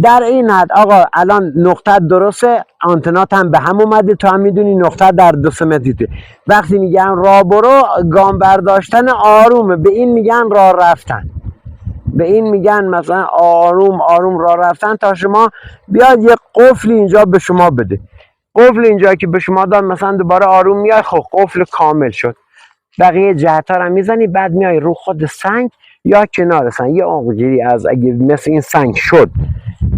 در این حد آقا الان نقطه درسته، آنتنات هم به هم اومده، تو هم میدونی نقطه در 2 متریته. وقتی میگن راه برو، گام برداشتن آرومه، به این میگن راه رفتن، به این میگن مثلا آروم آروم راه رفتن، تا شما بیاد یه قفل اینجا به شما بده. قفل اینجا که به شما داد، مثلا دوباره آروم میاد، خب قفل کامل شد، بقیه جهت ها رو میزنی، بعد میای رو خود سنگ یا کنار سنگ یه عمقگیری از، اگه مثل این سنگ شد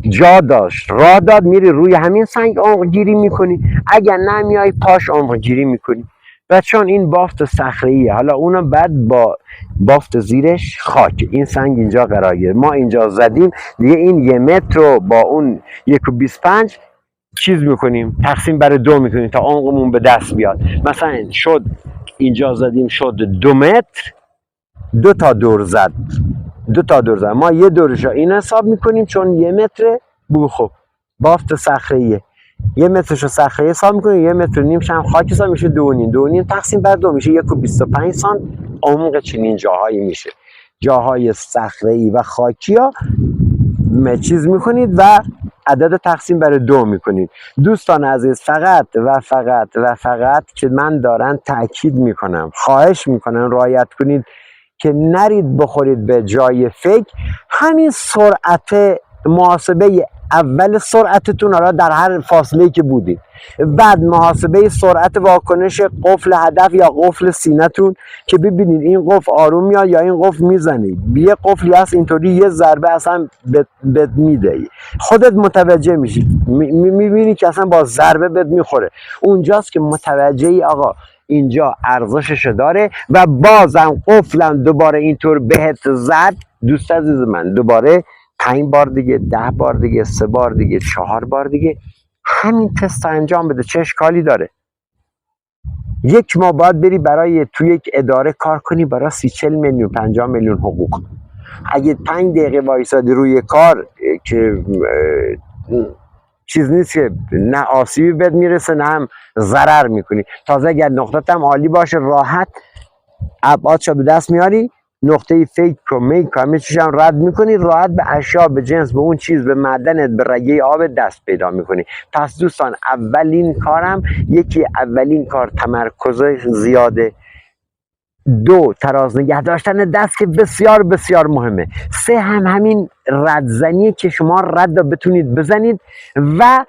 جا داشت راه داد، میری روی همین سنگ عمقگیری میکنی، اگر نمیای پاش عمقگیری میکنی. و چون این بافت صخره‌ایه، حالا اونم بعد با بافت زیرش خاک، این سنگ اینجا قرار گرفت، ما اینجا زدیم دیگه، این 1 متر رو با اون 1.25 چیز میکنیم، تقسیم بر 2 میکنیم تا عمقمون به دست بیاد. مثلا شد اینجا زدیم شد 2 متر، 2 تا دور زد، 2 تا دور زد، ما یه دورش رو این حساب میکنیم چون 1 متر بو. خب بافت صخره‌ایه، 1 مترش رو صخره حساب میکنیم، 1 متر و نیم هم خاک حساب میشه، 2.5 تقسیم بر 2 میشه 1.25 سانت عمق چنین جاهایی میشه. جاهای صخره‌ای و خاکی ها چیز میکنید و عدد تقسیم بر 2 میکنید. دوستان عزیز، فقط که من دارم تاکید میکنم، خواهش میکنم رعایت کنید که نرید بخورید به جای فکر. همین سرعت محاسبه اول سرعتتون حالا در هر فاصله که بودید، بعد محاسبه سرعت واکنش قفل هدف یا قفل سینه‌تون که ببینید این قفل آروم میاد یا این قفل میزنه. یه قفلی هست اینطوری یه ضربه اصلا بد میده، خودت متوجه میشی، میبینی که اصلا با ضربه بد میخوره. اونجاست که متوجهی آقا اینجا ارزشش داره و بازم قفلم دوباره اینطور بهت زد. دوست عزیز من، دوباره 5 بار دیگه، 10 بار دیگه، 3 بار دیگه، 4 بار دیگه همین تست انجام بده. چه اشکالی داره؟ 1 ماه باید بری برای تو یک اداره کار کنی برای 30-40 میلیون 50 میلیون حقوق. اگه 5 دقیقه وایسادی روی کار که چیز نیست که نه آسیبی بهت میرسه نه هم ضرر میکنی. تازه اگر نقطت هم عالی باشه راحت ابعادشو به دست میاری، نقطه فیک و میک همه چیز هم رد میکنی، راحت به اشیا، به جنس، به اون چیز، به معدنت، به رگه آب دست پیدا میکنی. پس دوستان اولین کار تمرکز زیاده. 2 تراز نگه داشتن دست که بسیار بسیار مهمه. 3 هم همین ردزنی که شما رد رو بتونید بزنید و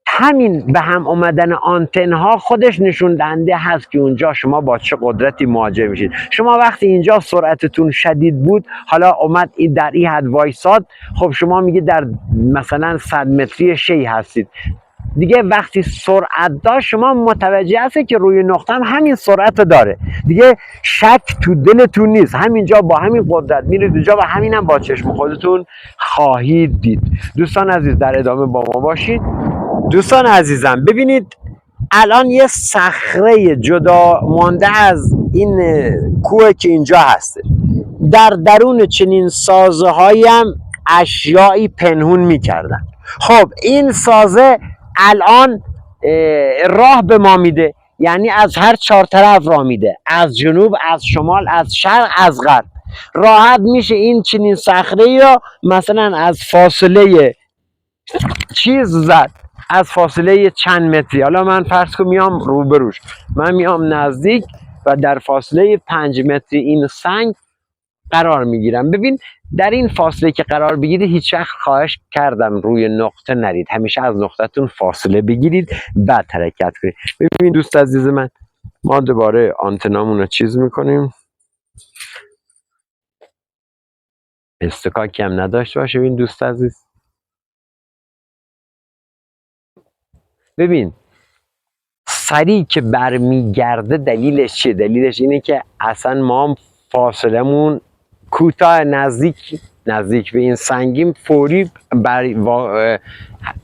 همین به هم اومدن آنتن ها خودش نشون دهنده هست که اونجا شما با چه قدرتی مواجه میشید. شما وقتی اینجا سرعتتون شدید بود، حالا اومد این در این حد وایساد، خب شما میگه در مثلا 100 متری شی هستید دیگه. وقتی سرعت داشت شما متوجه هستید که روی نقطه هم همین سرعت داره دیگه، شک تو دلتون نیست، همینجا با همین قدرت میرید اونجا و همین هم با چشم خودتون خواهید دید. دوستان عزیز در ادامه با ما باشید. دوستان عزیزم ببینید الان یه صخره جدا مانده از این کوه که اینجا هسته، در درون چنین سازه‌هایی هم اشیایی پنهون میکردن. خب این سازه الان راه به ما میده، یعنی از هر 4 طرف راه میده، از جنوب، از شمال، از شرق، از غرب. راحت میشه این چنین صخره را مثلا از فاصله چیز زد، از فاصله چند متری. حالا من فرض کنم میام روبروش، من میام نزدیک و در فاصله 5 متری این سنگ قرار میگیرم. ببین در این فاصله که قرار بگیرید هیچ وقت خواهش کردم روی نقطه نرید، همیشه از نقطتون فاصله بگیرید بعد حرکت کنید. ببین دوست عزیز من، ما دوباره آنتنامون رو چیز میکنیم، استکاکی هم نداشته باشه. ببین دوست عزیز، ببین سریع که برمیگرده دلیلش چیه؟ دلیلش اینه که اصلا ما فاصلمون کوتاه، نزدیک به این سنگیم، فوری بر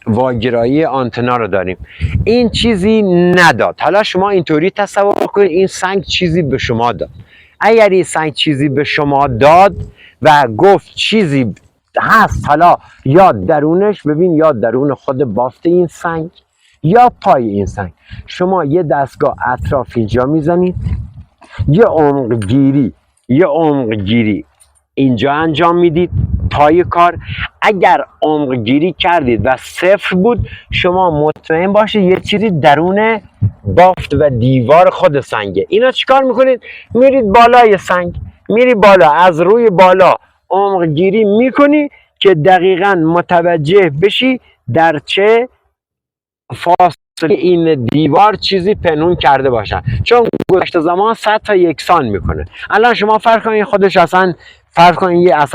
واگرایی آنتنا رو داریم. این چیزی نداد. حالا شما اینطوری تصور کنید این سنگ چیزی به شما داد. اگر این سنگ چیزی به شما داد و گفت چیزی هست، حالا یا درونش، ببین یا درون خود بافت این سنگ یا پای این سنگ، شما یه دستگاه اطراف اینجا میزنید، یه عمق گیری اینجا انجام میدید پای کار. اگر عمق گیری کردید و 0 بود، شما مطمئن باشید یه چیزی درون بافت و دیوار خود سنگه. اینا چیکار میکنید؟ میرید بالای سنگ، میری بالا، از روی بالا عمق گیری میکنی که دقیقاً متوجه بشی در چه فاصله این دیوار چیزی پنهون کرده باشن، چون گذشت زمان سطح یکسان میکنه. الان شما فرض کنید خودش اصلا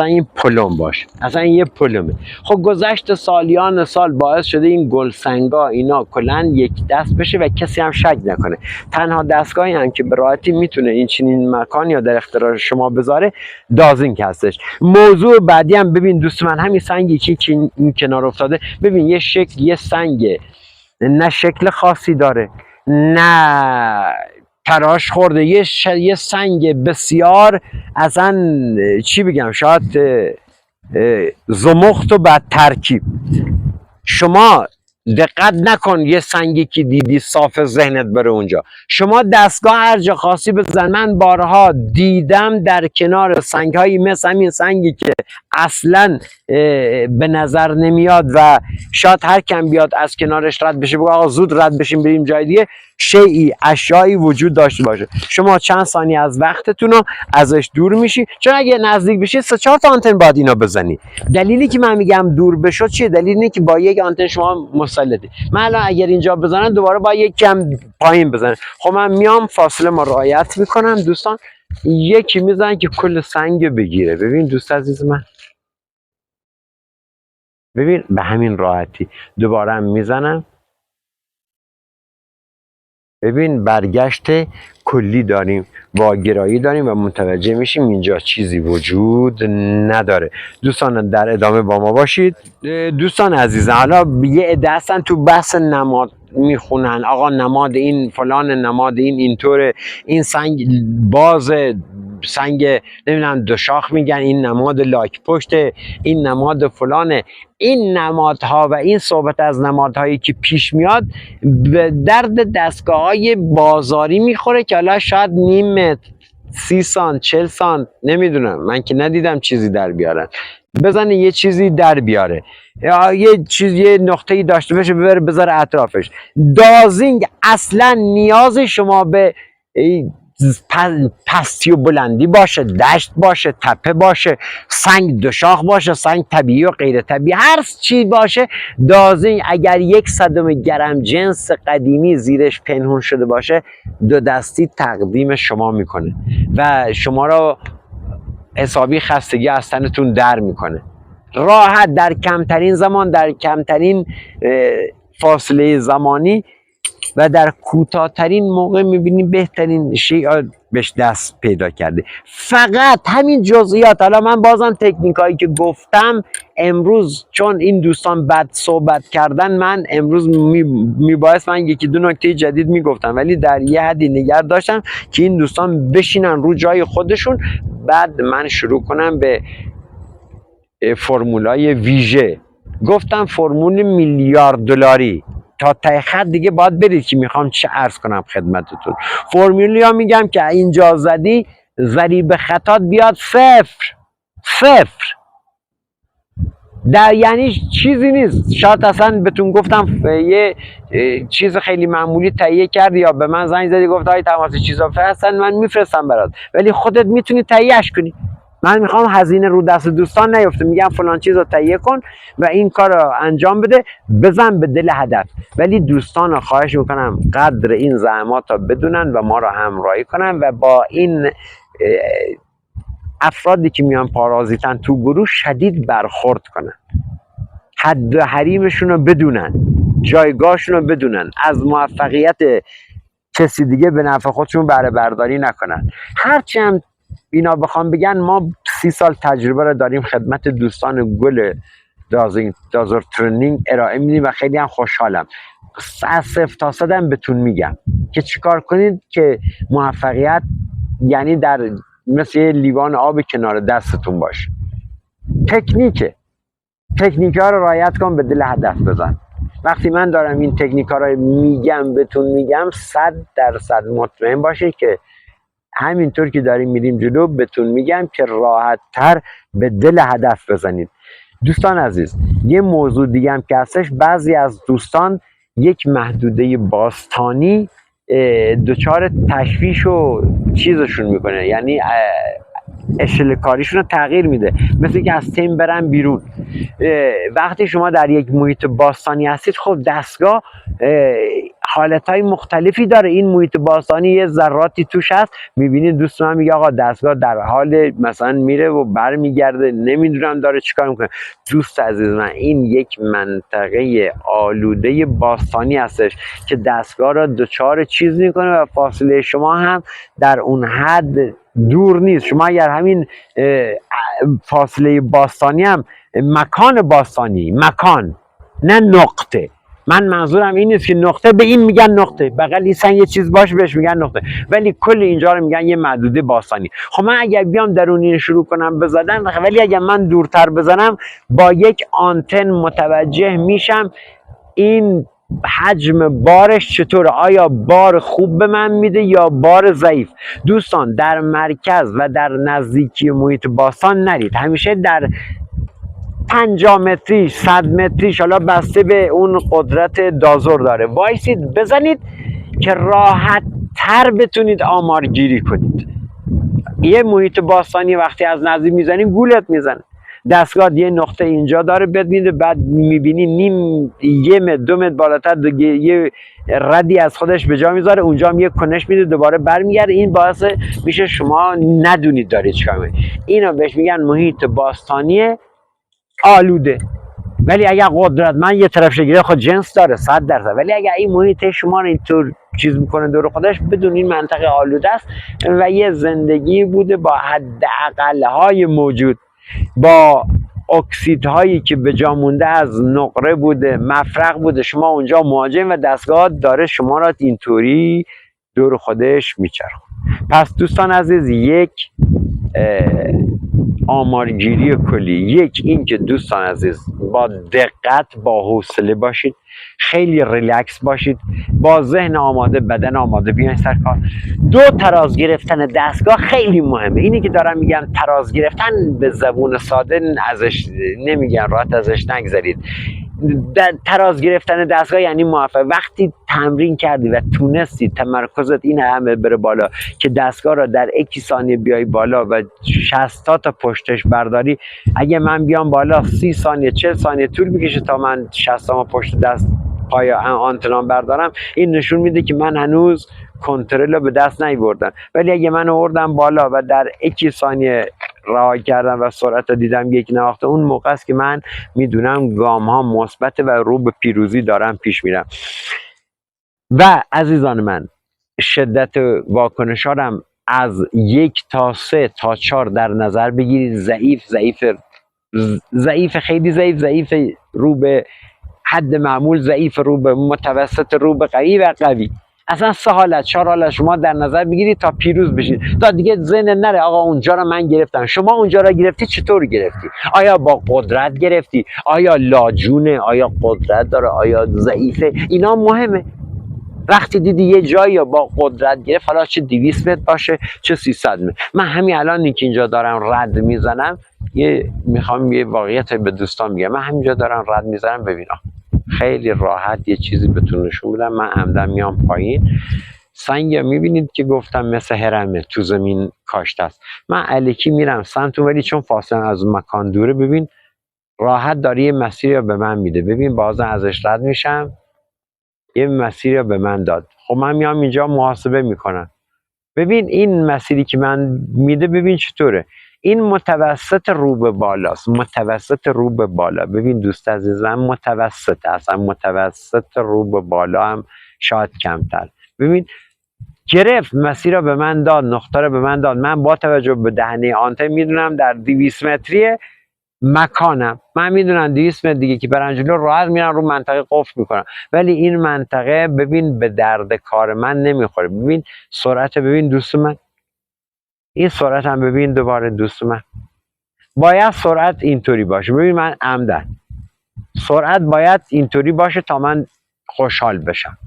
این پلم باشه، اصلا این یه پلمه. خب گذشت سالیان سال باعث شده این گلسنگا اینا کلا یک دست بشه و کسی هم شک نکنه. تنها دستگاهی هم که به راحتی میتونه این چنین مکانی یا در اختیار شما بذاره دازینگ هستش. موضوع بعدی هم ببین دوست من، همین سنگی که این کنار افتاده، ببین یه سنگ نه شکل خاصی داره نه تراش خورده، یه سنگ بسیار اصلا چی بگم، شاید زمخت و بد ترکیب. شما دقت نکن یه سنگی که دیدی صاف ذهنت بره اونجا، شما دستگاه هر جا خاصی بزن. من بارها دیدم در کنار سنگ هایی مثل همین سنگی که اصلا به نظر نمیاد و شاید هر کم بیاد از کنارش رد بشه، بگو آقا زود رد بشیم بریم جای دیگه، اشیایی وجود داشته باشه، شما چند ثانیه از وقتتون رو ازش دور میشی. چون اگه نزدیک بشی 3-4 تا آنتن باید اینا بزنی. دلیلی که من میگم دور بشو چیه؟ دلیل اینه که با یک آنتن شما مسلطی. من الان اگر اینجا بزنم دوباره با یک کم پایین بزنم، خب من میام فاصله ما رعایت میکنم دوستان، یکی میزنن که کل سنگ بگیره. ببین دوست عزیز من، ببین به همین راحتی دوباره هم میزنم، ببین برگشت کلی داریم، واگرایی داریم و متوجه میشیم اینجا چیزی وجود نداره. دوستان در ادامه با ما باشید. دوستان عزیزان، حالا یه عده هستن تو بحث نماد میخونن، آقا نماد این فلان، نماد این اینطوره، این سنگ باز سنگ نمیدونم دوشاخ میگن، این نماد لاک پشته، این نماد فلانه. این نمادها و این صحبت از نمادهایی که پیش میاد به درد دستگاه های بازاری میخوره که حالا شاید نیم متر، 30 سانت، 40 سانت، نمیدونم، من که ندیدم چیزی در بیارن. بزنه یه چیزی در بیاره یا یه نقطه‌ای داشته باشه ببره بذاره اطرافش. دازینگ اصلا نیاز شما به پستی و بلندی باشه، دشت باشه، تپه باشه، سنگ دوشاخ باشه، سنگ طبیعی و غیر طبیعی، هر چی باشه، دازینگ اگر 1/100 گرم جنس قدیمی زیرش پنهون شده باشه، 2 دستی تقدیم شما میکنه و شما را حسابی خستگی از تنتون در میکنه. راحت در کمترین زمان، در کمترین فاصله زمانی و در کوتاه‌ترین موقع میبینی بهترین شیء بهش دست پیدا کرده. فقط همین جزئیات. حالا من بازم تکنیکایی که گفتم امروز، چون این دوستان بد صحبت کردن، من امروز میبایست من 1-2 نکته جدید میگفتم، ولی در یه حدی نگه داشتم که این دوستان بشینن رو جای خودشون، بعد من شروع کنم به فرمولای ویژه. گفتم فرمول میلیارد دلاری تا ته خط دیگه باید برید که میخوام چه عرض کنم خدمتتون. فرمولیا میگم که اینجا زدی ضریب خطات بیاد 0. در یعنی چیزی نیست. شاید اصلا بهتون گفتم یه چیز خیلی معمولی تهیه کردی یا به من زنگ زدی گفت های تماس چیزا فرستن، من میفرستم برات، ولی خودت میتونی تهیهش کنی. من میخوام هزینه رو دست دوستان نیفته، میگم فلان چیز رو تهیه کن و این کار رو انجام بده، بزن به دل هدف. ولی دوستان رو خواهش میکنم قدر این زحمات رو بدونن و ما رو همراهی کنن و با این افرادی که میان پارازیتن تو گروه شدید برخورد کنن، حد و حریمشون رو بدونن، جایگاهشون رو بدونن، از موفقیت کسی دیگه به نفع خودشون بهره برداری نکنن. هرچی هم اینا بخوام بگن، ما 30 سال تجربه رو داریم خدمت دوستان گل دازور ترنینگ ارائه میدیم و خیلی هم خوشحالم. از 0 تا 100 هم بهتون میگم که چیکار کنید که موفقیت یعنی در مثل یه لیوان آب کنار دستتون باشه. تکنیک ها رو رعایت کن، به دل هدف بزن. وقتی من دارم این تکنیک ها رو میگم بهتون میگم 100% مطمئن باشید که همینطور که داریم میریم جلو بهتون میگم که راحت تر به دل هدف بزنید. دوستان عزیز، یه موضوع دیگه هم که هستش، بعضی از دوستان یک محدوده باستانی دچار تشویش و چیزشون میکنه، یعنی اشل کاریشون رو تغییر میده، مثل که از تیم برن بیرون. وقتی شما در یک محیط باستانی هستید، خب دستگاه حالتهای مختلفی داره. این محیط باستانی یه ذراتی توش هست، میبینید دوست من میگه آقا دستگاه در حال مثلا میره و برمیگرده، نمیدونم داره چیکار میکنه. دوست عزیز من، این یک منطقه آلوده باستانی هستش که دستگاه را دچار چیز میکنه و فاصله شما هم در اون حد دور نیست. شما اگر همین فاصله باستانی هم مکان باستانی، مکان نه نقطه، من منظورم این نیست که نقطه به این میگن نقطه، بغل این سن یه چیز باشه بهش میگن نقطه، ولی کل اینجا رو میگن یه محدوده باستانی. خب من اگر بیام درونی شروع کنم بزدن، ولی اگر من دورتر بزنم با یک آنتن متوجه میشم این حجم بارش چطوره، آیا بار خوب به من میده یا بار ضعیف. دوستان در مرکز و در نزدیکی محیط باستان نرید، همیشه در 50 متریش 100 متریش، حالا بسته به اون قدرت دازور داره، وایسید بزنید که راحت تر بتونید آمارگیری کنید. یه محیط باستانی وقتی از نزدیک میزنید گولت میزنه، دستگاه یه نقطه اینجا داره بد میده، بعد میبینی نیم 1 متر 2 متر بالاتر یه ردی از خودش به جا میذاره، اونجا هم یه کنش میده دوباره برمیگرده. این باعث میشه شما ندونید داره چیکار میکنه. اینو بهش میگن محیط باستانی آلوده. ولی اگر قدرت من یه طرف شگیره خود جنس داره 100%، ولی اگر این محیط شما رو اینطور چیز میکنه دور خودش، بدون این منطقه آلوده است و یه زندگی بوده با حداقل های موجود، با اکسیدهایی که به جا مونده از نقره بوده، مفرق بوده، شما اونجا مهاجم و دستگاه داره شما را اینطوری دور خودش میچرخه. پس دوستان عزیز، یک آمارگیری کلی. یک، این که دوستان عزیز با دقت با حوصله باشید، خیلی ریلکس باشید، با ذهن آماده بدن آماده بیاین سر کار. دو، تراز گرفتن دستگاه خیلی مهمه. اینی که دارم میگم تراز گرفتن به زبون ساده ازش نمیگن، راحت ازش نگذرید. تراز گرفتن دستگاه یعنی موفق. وقتی تمرین کردی و تونستی تمرکزت این همه بره بالا که دستگاه را در 1 ثانیه بیای بالا و 60 تا پشتش برداری، اگه من بیام بالا 30 ثانیه 40 ثانیه طول میکشه تا من 60 تا پشت دست پای آنتنام بردارم، این نشون میده که من هنوز کنترل رو به دست نیاوردم. ولی اگه من آوردم بالا و در 1 ثانیه رها کردم و سرعت رو دیدم 1 نواخته، اون موقع است که من میدونم گام ها مثبت و رو به پیروزی دارم پیش میرم. و عزیزان من، شدت واکنش هارم از 1 تا 3 تا 4 در نظر بگیرید. ضعیف خیلی ضعیف رو به حد معمول، ضعیف رو به متوسط، رو به قوی و قوی. اصلا 3 حالت 4 حالت شما در نظر بگیرید تا پیروز بشید، تا دیگه ذهن نره آقا اونجا رو من گرفتم. شما اونجا رو گرفتی، چطور گرفتی؟ آیا با قدرت گرفتی؟ آیا لاجونه؟ آیا قدرت داره؟ آیا ضعیفه؟ اینا مهمه. وقتی دیدی یه جایی با قدرت گرفت، حالا چه 200 متر باشه چه 300 متر. من همین الان که اینجا دارم رد میزنم، میخوام یه واقعیت به دوستان بگم. من همینجا دارم رد میزنم، ببینم خیلی راحت یه چیزی بهتون نشون بدم. من عمدن میام پایین، سنگ میبینید که گفتم مثل هرمه تو زمین کاشته است. من الکی میرم سمت اون، ولی چون فاصله از مکان دوره، ببین راحت داره یه مسیری به من میده. ببین بازم ازش رد میشم، یه مسیری به من داد. خب من میام اینجا محاسبه میکنم. ببین این مسیری که من میده، ببین چطوره. این متوسط رو به بالاست، متوسط رو به بالا. ببین دوست عزیز من، متوسط، اصلا متوسط رو به بالا هم شاید کمتر. ببین گرفت مسیر رو به من داد، نقطه رو به من داد. من با توجه به دهنه آنتن میدونم در 200 متری مکانم. من میدونم 200 متر دیگه که برم جلو راحت میرم رو منطقه قفل میکنم، ولی این منطقه ببین به درد کار من نمیخوره. ببین سرعت، ببین دوست من، این سرعت هم ببین دوباره دوست من. باید سرعت اینطوری باشه. ببین من عمدن سرعت باید اینطوری باشه تا من خوشحال بشم،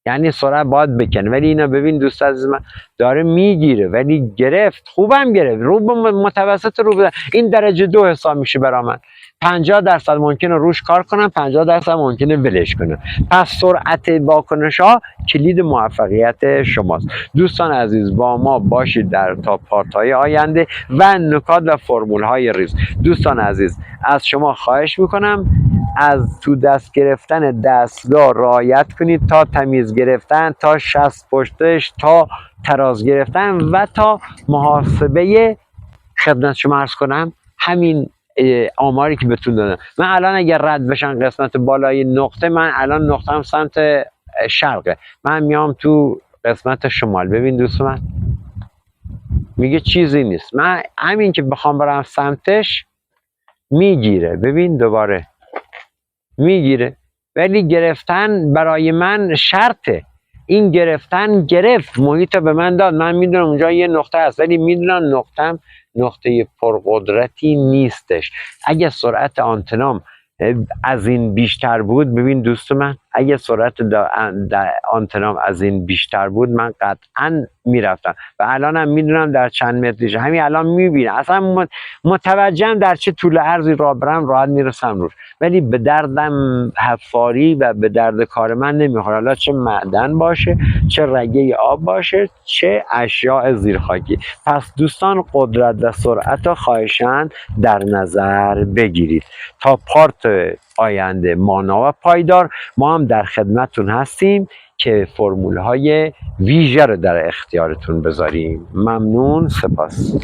یعنی سرعت باید بکنه. ولی اینا ببین دوست عزیز من داره میگیره، ولی گرفت، خوبم گرفت، رو به متوسط رو بده. این درجه 2 حساب میشه برا من. 50% ممکنه روش کار کنم، 50% ممکنه ولش کنم. پس سرعت واکنش ها کلید موفقیت شماست. دوستان عزیز با ما باشید در تا پارت های آینده و نکات و فرمول های ریز. دوستان عزیز از شما خواهش میکنم از تو دست گرفتن دستگاه رعایت کنید، تا تمیز گرفتن، تا 60 پشتش، تا تراز گرفتن و تا محاسبه. خدمت شما عرض کنم همین آماری که بهتون دادم. من الان اگر رد بشن قسمت بالای نقطه، من الان نقطه‌ام سمت شرقه، من میام تو قسمت شمال. ببین دوست من میگه چیزی نیست. من همین که بخوام برم سمتش میگیره. ببین دوباره میگیره، ولی گرفتن برای من شرطه. این گرفتن گرفت، محیط به من داد. من میدونم اونجا یه نقطه هست، ولی میدونم نقطم نقطه پرقدرتی نیستش. اگه سرعت آنتنام از این بیشتر بود، ببین دوست من، اگه سرعت آنتنام از این بیشتر بود، من قطعا میرفتم و الانم میدونم در چند متریشه. همین الان میبینم، اصلا متوجهم در چه طول عرضی راه برم، راحت میرسم روش. ولی به دردم حفاری و به درد کار من نمیخوره، حالا چه معدن باشه، چه رگه آب باشه، چه اشیاء زیرخاکی. پس دوستان قدرت و سرعت رو خواهشاً در نظر بگیرید. تا پارت آینده مانا و پایدار ما هم در خدمتتون هستیم که فرمول های ویژه رو در اختیارتون بذاریم. ممنون، سپاس.